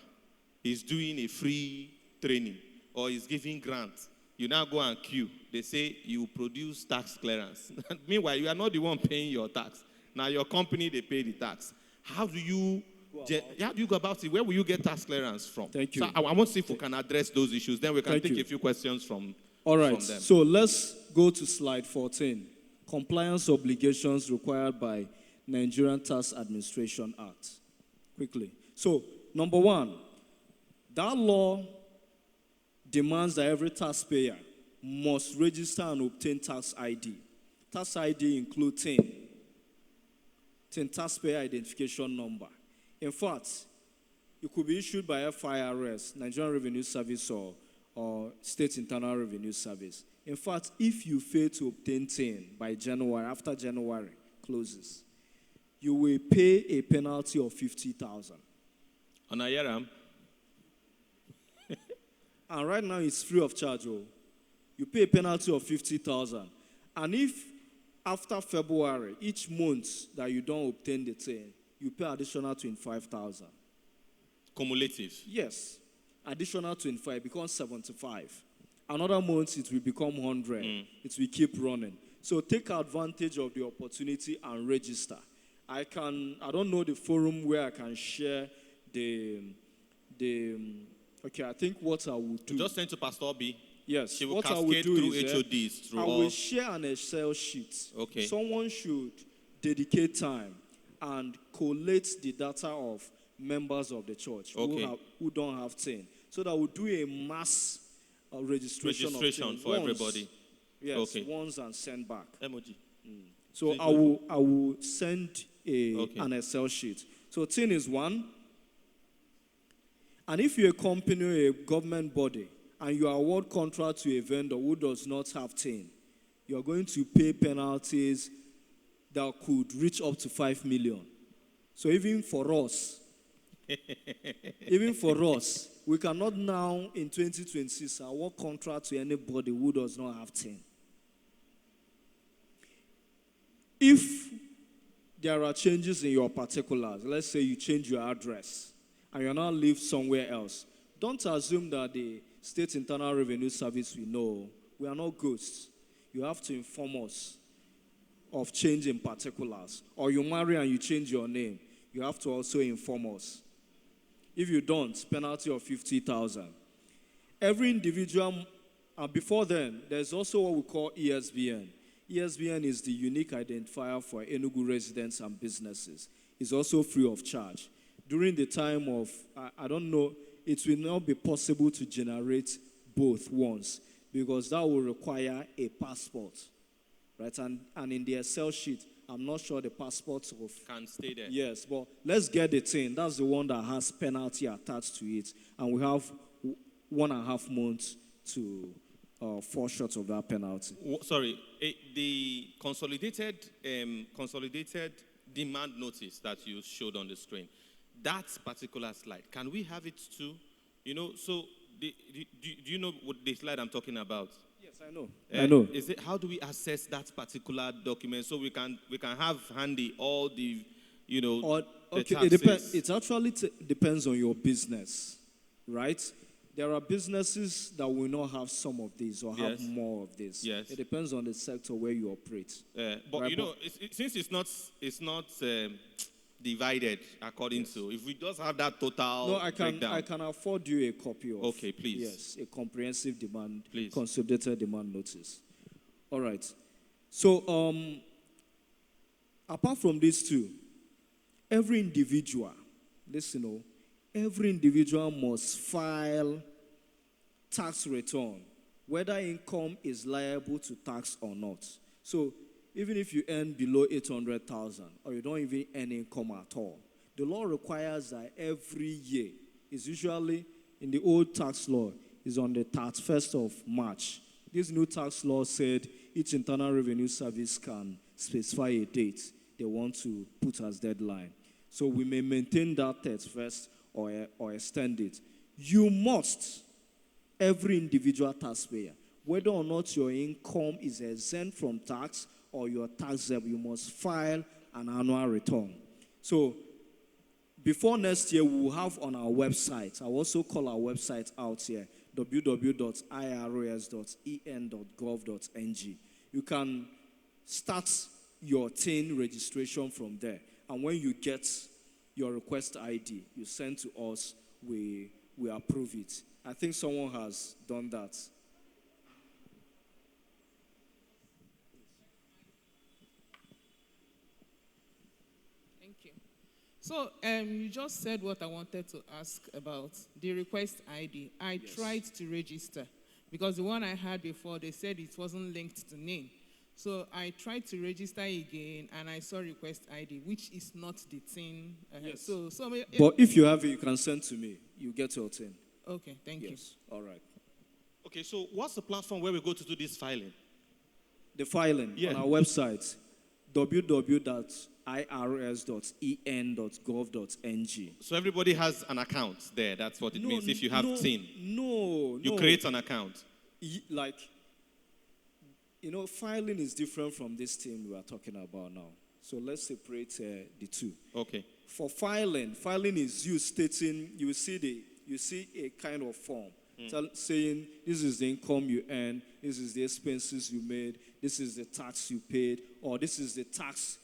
is doing a free training, or is giving grants, you now go and queue. They say you produce tax clearance. Meanwhile, you are not the one paying your tax. Now your company, they pay the tax. How do you go about it? Where will you get tax clearance from? Thank you. So I want to see if we can address those issues. Then we can take a few questions from them. All right. So let's go to slide 14. Compliance obligations required by Nigerian Tax Administration Act. Quickly. So, number 1, That law demands that every taxpayer must register and obtain tax ID. Tax ID includes TIN, taxpayer identification number. In fact, it could be issued by FIRS, Nigerian Revenue Service, or State Internal Revenue Service. In fact, if you fail to obtain TIN by January, after January closes, you will pay a penalty of 50,000. On a year, and right now it's free of charge. You pay a penalty of 50,000. And if after February, each month that you don't obtain the TIN, you pay additional 25,000. Cumulative? Yes. Additional 25 becomes 75. Another month it will become 100. It will keep running. So take advantage of the opportunity and register. I don't know the forum where I can share okay, I think what I will do. Just send to Pastor B. Yes. She will what cascade I will do through is, HODs. Through I all. will share an Excel sheet. Okay. Someone should dedicate time and collate the data of members of the church who don't have TIN, so that we'll do a mass registration for everybody. Yes, once and send back. Emoji. So I will send an Excel sheet. So TIN is one. And if you accompany a government body and you award contract to a vendor who does not have TIN, you are going to pay penalties that could reach up to 5 million. So even for us, we cannot now in 2026 award contract to anybody who does not have TIN. If there are changes in your particulars, let's say you change your address and you now live somewhere else, don't assume that the State Internal Revenue Service will know. We are not ghosts. You have to inform us of change in particulars. Or you marry and you change your name, you have to also inform us. If you don't, penalty of 50,000. Every individual, and before then, there's also what we call ESBN. ESBN is the unique identifier for Enugu residents and businesses. It's also free of charge. During the time of, I don't know, it will not be possible to generate both once, because that will require a passport, right? And in the Excel sheet, I'm not sure the passports can stay there. Yes, but let's get the thing. That's the one that has penalty attached to it, and we have 1.5 months to fall short of that penalty. Sorry, the consolidated demand notice that you showed on the screen, that particular slide, can we have it too? So do you know what the slide I'm talking about? Yes, I know. I know. How do we access that particular document so we can have handy all the, the taxes? It depends. It actually depends on your business, right? There are businesses that will not have some of these or have more of this. Yes. It depends on the sector where you operate. But right? Since it's not divided according to, if we just have that total breakdown. I can afford you a copy of. Okay, please. Yes, a comprehensive demand, please. Consolidated demand notice. All right. So, apart from these two, every individual, every individual must file tax return, whether income is liable to tax or not. So, even if you earn below 800,000 or you don't even earn income at all, the law requires that every year, is usually in the old tax law, is on the 31st of March. This new tax law said each Internal Revenue Service can specify a date they want to put as deadline. So we may maintain that 31st or extend it. You must, every individual taxpayer, whether or not your income is exempt from tax or your tax debt, you must file an annual return. So before next year, we will have on our website, I'll also call our website out here, www.irs.en.gov.ng. You can start your TIN registration from there. And when you get your request ID, you send to us, we approve it. I think someone has done that. So you just said what I wanted to ask about, the request ID. I tried to register because the one I had before, they said it wasn't linked to name. So I tried to register again, and I saw request ID, which is not the thing. Yes. But if you have it, you can send to me. You get your thing. Okay, thank you. Yes. All right. Okay, so what's the platform where we go to do this filing? The filing on our website, www.irs.en.gov.ng. So everybody has an account there. That's what it means. If you have TIN, you create an account. Filing is different from this thing we are talking about now. So let's separate the two. Okay. For filing is you stating, you see a kind of form saying this is the income you earn, this is the expenses you made, this is the tax you paid, or this is the tax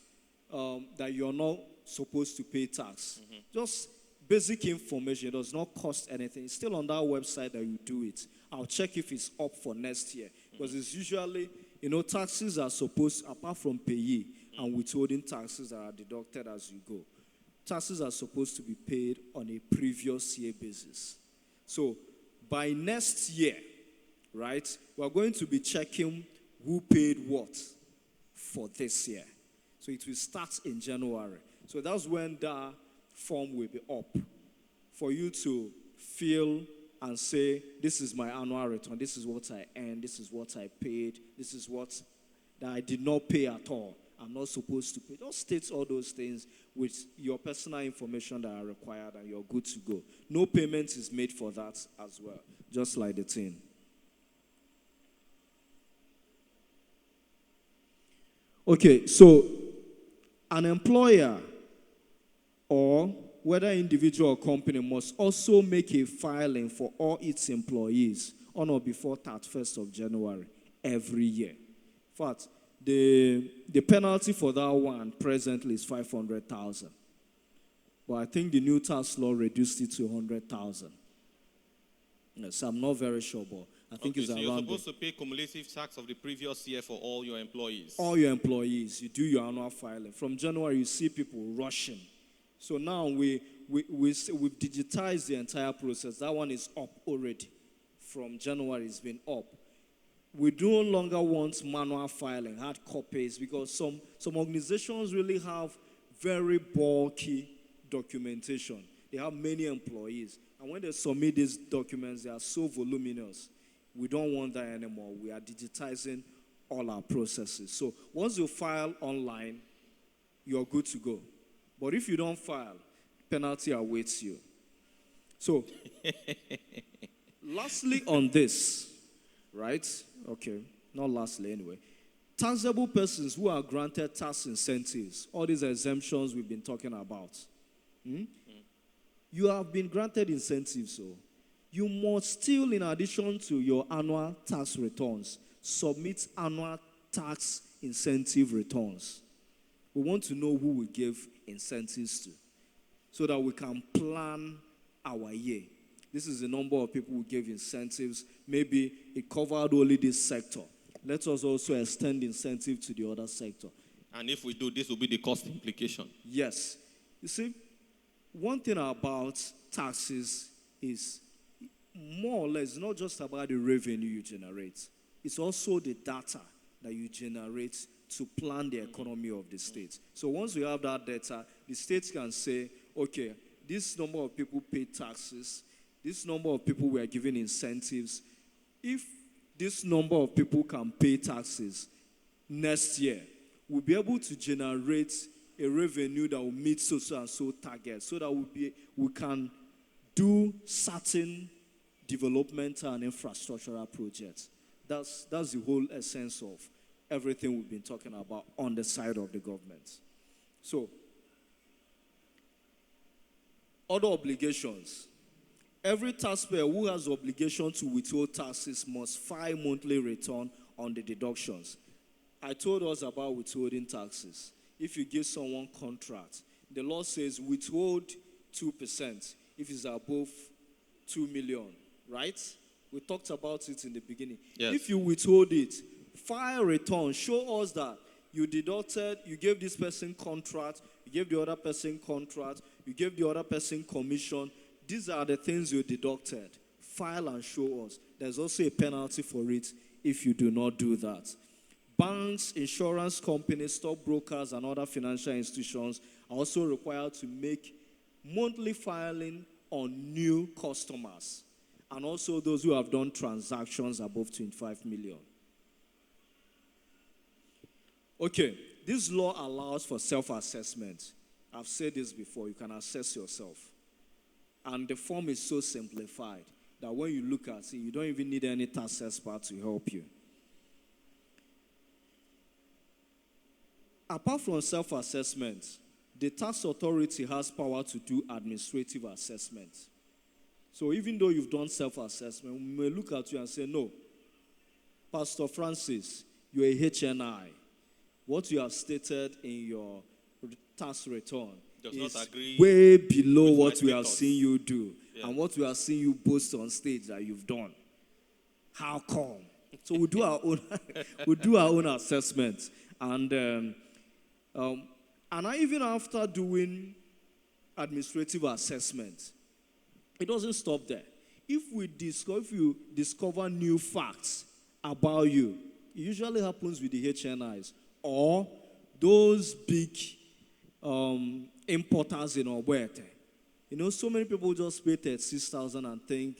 that you're not supposed to pay tax. Just basic information. It does not cost anything. It's still on that website that you do it. I'll check if it's up for next year, because it's usually, taxes are supposed, apart from payee and withholding taxes that are deducted as you go, taxes are supposed to be paid on a previous year basis. So by next year, right, we're going to be checking who paid what for this year. So it will start in January. So that's when the form will be up for you to fill and say, this is my annual return, this is what I earned, this is what I paid, this is what that I did not pay at all. I'm not supposed to pay. Just state all those things with your personal information that are required, and you're good to go. No payment is made for that as well, just like the thing. Okay, so an employer, or whether individual or company, must also make a filing for all its employees on or before 31st of January every year. In fact, the penalty for that one presently is 500,000. But I think the new tax law reduced it to 100,000. Yes, I'm not very sure, but I think it's so around. You're supposed to pay cumulative tax of the previous year for all your employees. All your employees, you do your annual filing. From January, you see people rushing. So now we've digitized the entire process. That one is up already. From January, it's been up. We no longer want manual filing, hard copies, because some organizations really have very bulky documentation. They have many employees. And when they submit these documents, they are so voluminous. We don't want that anymore. We are digitizing all our processes. So once you file online, you're good to go. But if you don't file, penalty awaits you. So, lastly on this, right? Okay, not lastly anyway. Taxable persons who are granted tax incentives, all these exemptions we've been talking about. You have been granted incentives, so you must still, in addition to your annual tax returns, submit annual tax incentive returns. We want to know who we give incentives to, so that we can plan our year. This is the number of people who gave incentives. Maybe it covered only this sector. Let us also extend incentive to the other sector. And if we do, this will be the cost implication. Yes. You see, one thing about taxes is more or less not just about the revenue you generate. It's also the data that you generate to plan the economy of the state. So once we have that data, the state can say, okay, this number of people pay taxes, this number of people were given incentives. If this number of people can pay taxes next year, we'll be able to generate a revenue that will meet so and so targets, so that we can do certain developmental and infrastructural projects. That's the whole essence of everything we've been talking about on the side of the government. So, other obligations. Every taxpayer who has obligation to withhold taxes must file monthly return on the deductions. I told us about withholding taxes. If you give someone contract, the law says withhold 2% if it's above 2 million, right? We talked about it in the beginning. Yes. If you withhold it, file return, show us that you deducted, you gave this person contract, you gave the other person contract, you gave the other person commission. These are the things you deducted. File and show us. There's also a penalty for it if you do not do that. Banks, insurance companies, stockbrokers, and other financial institutions are also required to make monthly filing on new customers and also those who have done transactions above 25 million. Okay, this law allows for self-assessment. I've said this before, you can assess yourself. And the form is so simplified that when you look at it, you don't even need any tax expert to help you. Apart from self-assessment, the tax authority has power to do administrative assessment. So even though you've done self-assessment, we may look at you and say, no, Pastor Francis, you're a HNI. What you have stated in your tax return is way below what we have seen you do and what we have seen you boast on stage that you've done. How come? So we do our own assessment. And even after doing administrative assessment, it doesn't stop there. If you discover new facts about you, it usually happens with the HNIs or those big importers in Obuete. You know, so many people just pay 36,000 and think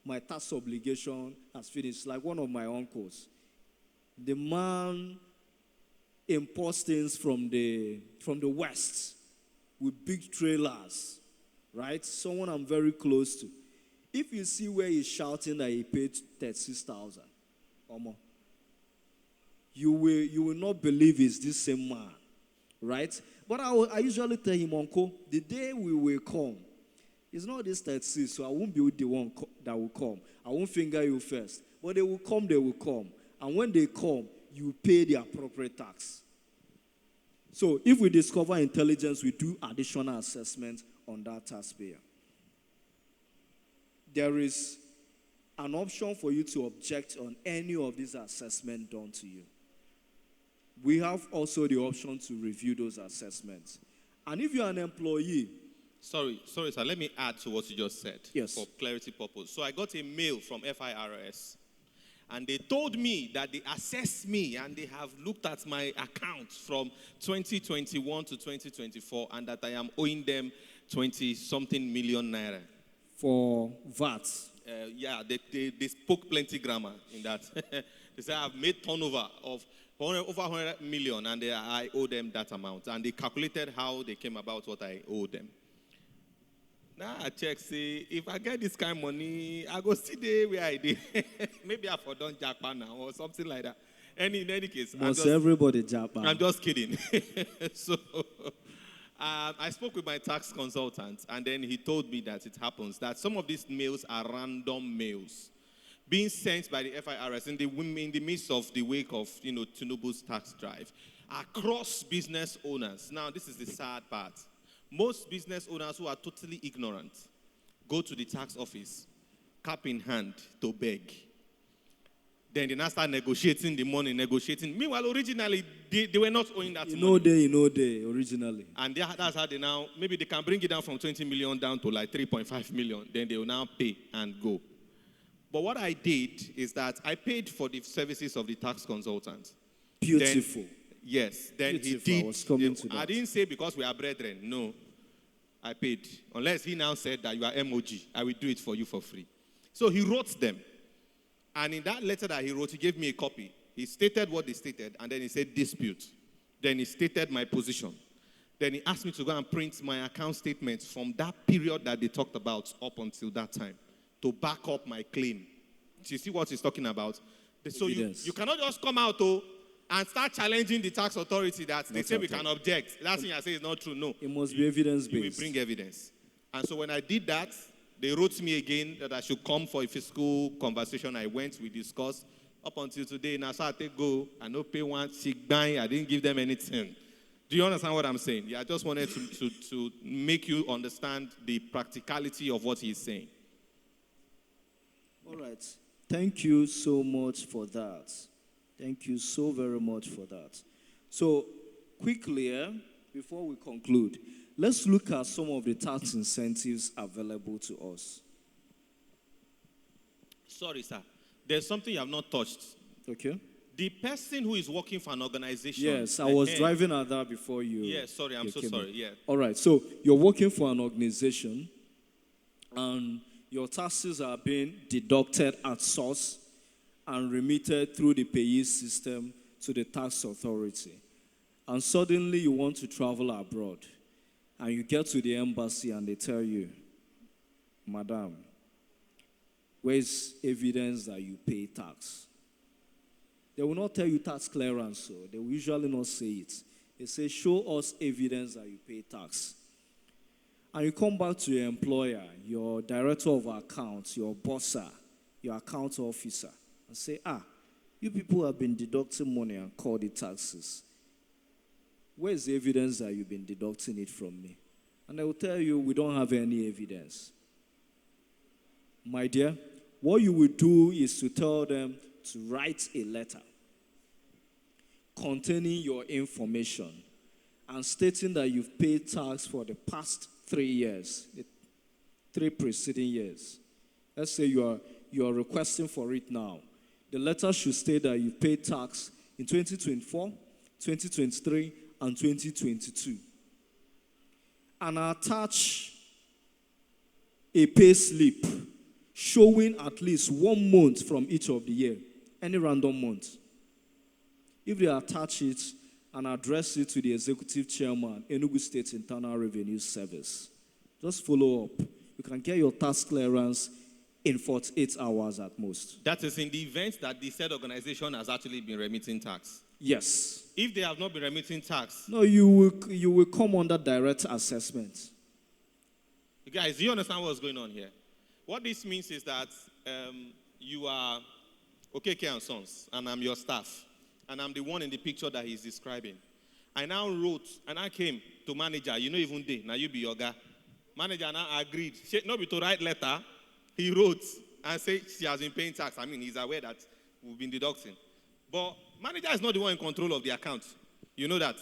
my tax obligation has finished. Like one of my uncles, the man imports things from the West with big trailers, right? Someone I'm very close to. If you see where he's shouting that he paid 36,000 or more, you will not believe it's this same man, right? But I usually tell him, Uncle, the day we will come, it's not this 36, so I won't be the one that will come. I won't finger you first. But they will come. And when they come, you pay the appropriate tax. So if we discover intelligence, we do additional assessment on that taxpayer. There is an option for you to object on any of these assessments done to you. We have also the option to review those assessments. And if you're an employee... Sorry, sir. Let me add to what you just said. Yes. For clarity purpose. So I got a mail from FIRS. And they told me that they assessed me and they have looked at my account from 2021 to 2024 and that I am owing them 20-something million naira. For VAT? Yeah, they spoke plenty grammar in that. They said I've made turnover of over 100 million and I owe them that amount. And they calculated how they came about what I owe them. Now I check, say, if I get this kind of money, I go see the where I did. Maybe I for done Japan now or something like that. In any case, everybody Japan. I'm just kidding. So I spoke with my tax consultant, and then he told me that it happens that some of these mails are random mails being sent by the FIRS in the midst of the wake of Tinubu's tax drive across business owners. Now, this is the sad part. Most business owners who are totally ignorant go to the tax office, cap in hand, to beg. Then they now start negotiating the money, Meanwhile, originally, they were not owing that money. Originally. And that's how they now, maybe they can bring it down from 20 million down to like 3.5 million. Then they will now pay and go. But what I did is that I paid for the services of the tax consultant. Beautiful. Yes, then Beautiful. he did. I didn't say because we are brethren. No, I paid. Unless he now said that you are MOG, I will do it for you for free. So he wrote them. And in that letter that he wrote, he gave me a copy. He stated what they stated, and then he said dispute. Then he stated my position. Then he asked me to go and print my account statements from that period that they talked about up until that time to back up my claim. Do you see what he's talking about? So you cannot just come out and start challenging the tax authority that they say we can object. That thing I say is not true. No. It must be evidence-based. You will bring evidence. And so when I did that, they wrote me again that I should come for a fiscal conversation. I went, we discussed. Up until today, now so I take go, I no pay one, sick bang, I didn't give them anything. Do you understand what I'm saying? Yeah, I just wanted to make you understand the practicality of what he's saying. All right. Thank you so much for that. Thank you so very much for that. So, quickly, before we conclude, let's look at some of the tax incentives available to us. Sorry, sir. There's something you have not touched. Okay? The person who is working for an organization. Yes, I was driving at that before you. Yes, sorry, I'm so sorry. Yeah. All right, so you're working for an organization and your taxes are being deducted at source and remitted through the payee system to the tax authority. And suddenly you want to travel abroad and you get to the embassy and they tell you, Madam, where's evidence that you pay tax? They will not tell you tax clearance, so they will usually not say it. They say, show us evidence that you pay tax. And you come back to your employer, your director of accounts, your bossa, your account officer, and say, you people have been deducting money and call the taxes. Where's the evidence that you've been deducting it from me? And they will tell you, we don't have any evidence. My dear, what you will do is to tell them to write a letter containing your information and stating that you've paid tax for the past 3 years, the 3 preceding years. Let's say you are requesting for it now. The letter should state that you paid tax in 2024, 2023, and 2022. And attach a pay slip showing at least 1 month from each of the year, any random month. If they attach it and address it to the executive chairman, Enugu State Internal Revenue Service, just follow up. You can get your tax clearance in 48 hours at most. That is in the event that the said organization has actually been remitting tax. Yes. If they have not been remitting tax. No, you will come under direct assessment. Guys, do you understand what's going on here? What this means is that you are Okeke and Sons, and I'm your staff. And I'm the one in the picture that he's describing. I now wrote, and I came to manager, you know even day, now you be your guy. Manager now agreed. She, not be to write letter, he wrote and said she has been paying tax. I mean, he's aware that we've been deducting. But manager is not the one in control of the account. You know that.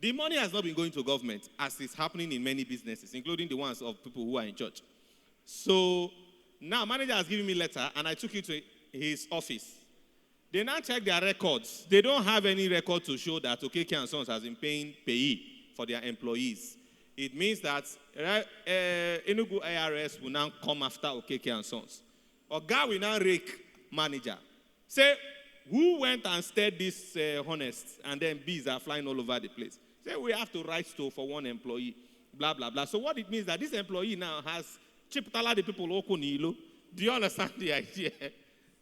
The money has not been going to government, as is happening in many businesses, including the ones of people who are in church. So now manager has given me a letter, and I took it to his office. They now check their records. They don't have any record to show that Okeke and Sons has been paying payee for their employees. It means that Enugu IRS will now come after Okeke and Sons. Oga will now rake manager. Say, who went and stirred this honest, and then bees are flying all over the place? Say, we have to write to for one employee, blah, blah, blah. So what it means that this employee now has chiptala the people okunilo. Do you understand the idea?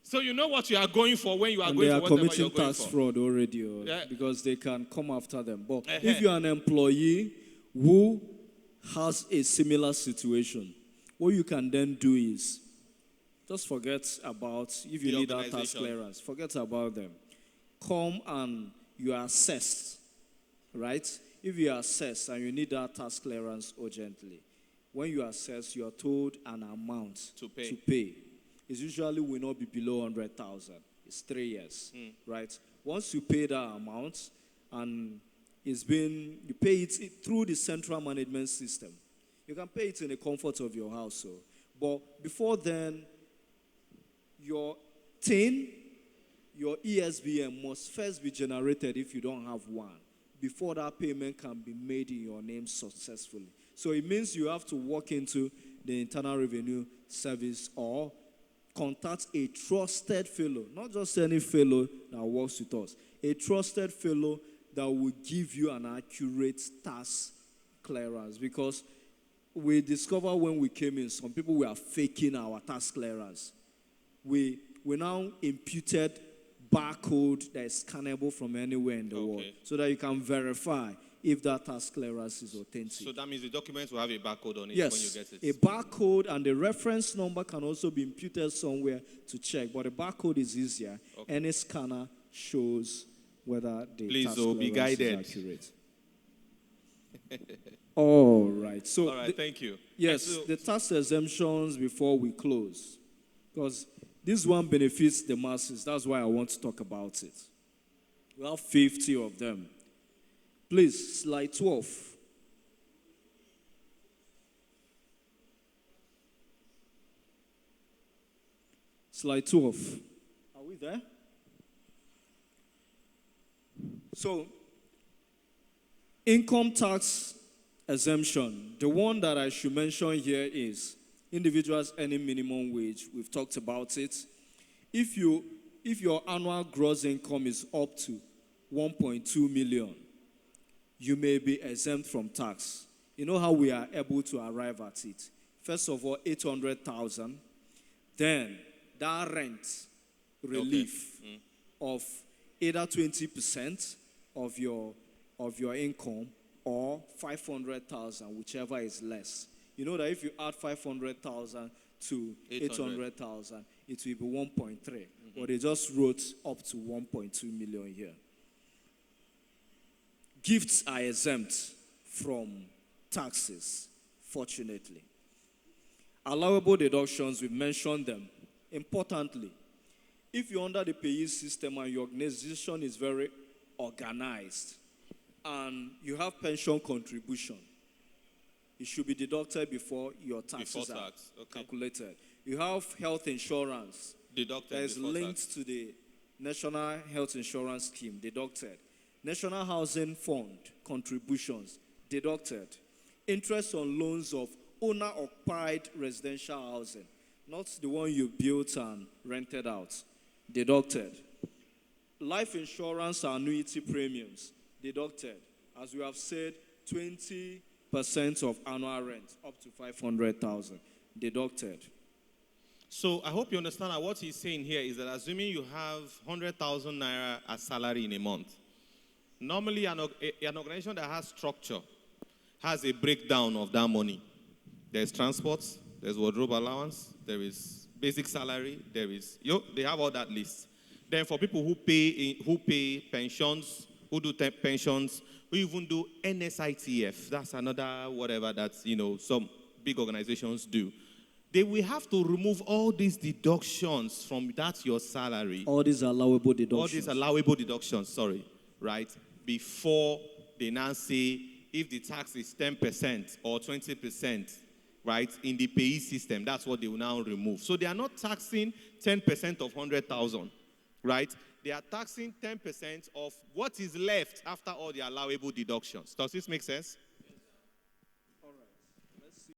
So you know what you are going for when you are and going for whatever committing you're going tax for. fraud already, because they can come after them. But Uh-huh. if you're an employee who has a similar situation, what you can then do is just forget about, if you The need that tax organization. clearance, forget about them. Come and you are assessed, right? If you are assessed and you need that tax clearance urgently, when you are assessed, you are told an amount To pay. It usually will not be below 100,000. It's 3 years, right? Once you pay that amount and you pay it through the central management system. You can pay it in the comfort of your house. But before then, your TIN, your ESBM must first be generated if you don't have one, before that payment can be made in your name successfully. So it means you have to walk into the Internal Revenue Service or contact a trusted fellow, not just any fellow that works with us, a trusted fellow that will give you an accurate tax clearance. Because we discovered when we came in, some people were faking our tax clearance. We now imputed barcode that is scannable from anywhere in the world, so that you can verify if that tax clearance is authentic. So that means the documents will have a barcode on it Yes, when you get it. a barcode and the reference number can also be imputed somewhere to check. But the barcode is easier. Okay. Any scanner shows whether the Please, tax be clearance guided. is accurate. All right. So All right, thank you. yes, So- the tax exemptions before we close, because this one benefits the masses. That's why I want to talk about it. We have 50 of them. Please, slide 12. Slide 12. Are we there? So, income tax exemption. The one that I should mention here is individuals earning minimum wage. We've talked about it. If your annual gross income is up to 1.2 million, you may be exempt from tax. You know how we are able to arrive at it? First of all, 800,000. Then that rent relief of either 20% of your income or 500,000, whichever is less. You know that if you add 500,000 to 800,000, it will be 1.3. But they just wrote up to 1.2 million here. Gifts are exempt from taxes, fortunately. Allowable deductions, we mentioned them. Importantly, if you're under the payee system and your organization is very organized and you have pension contribution, it should be deducted before your taxes are calculated. You have health insurance Deducted that is linked tax. to the National Health Insurance Scheme, deducted. National Housing Fund contributions, deducted. Interest on loans of owner-occupied residential housing, not the one you built and rented out, deducted. Life insurance annuity premiums, deducted. As we have said, 20% of annual rent, up to 500,000, deducted. So I hope you understand that what he's saying here is that assuming you have 100,000 naira as salary in a month, normally an organization that has structure has a breakdown of that money. There's transport, there's wardrobe allowance, there is basic salary, they have all that list. Then for people who pay pensions, who do pensions, who even do NSITF, that's another whatever that, some big organizations do. They will have to remove all these deductions from that your salary. All these allowable deductions. Right? Before they now say if the tax is 10% or 20%, right, in the payee system, that's what they will now remove. So they are not taxing 10% of 100,000, right? They are taxing 10% of what is left after all the allowable deductions. Does this make sense?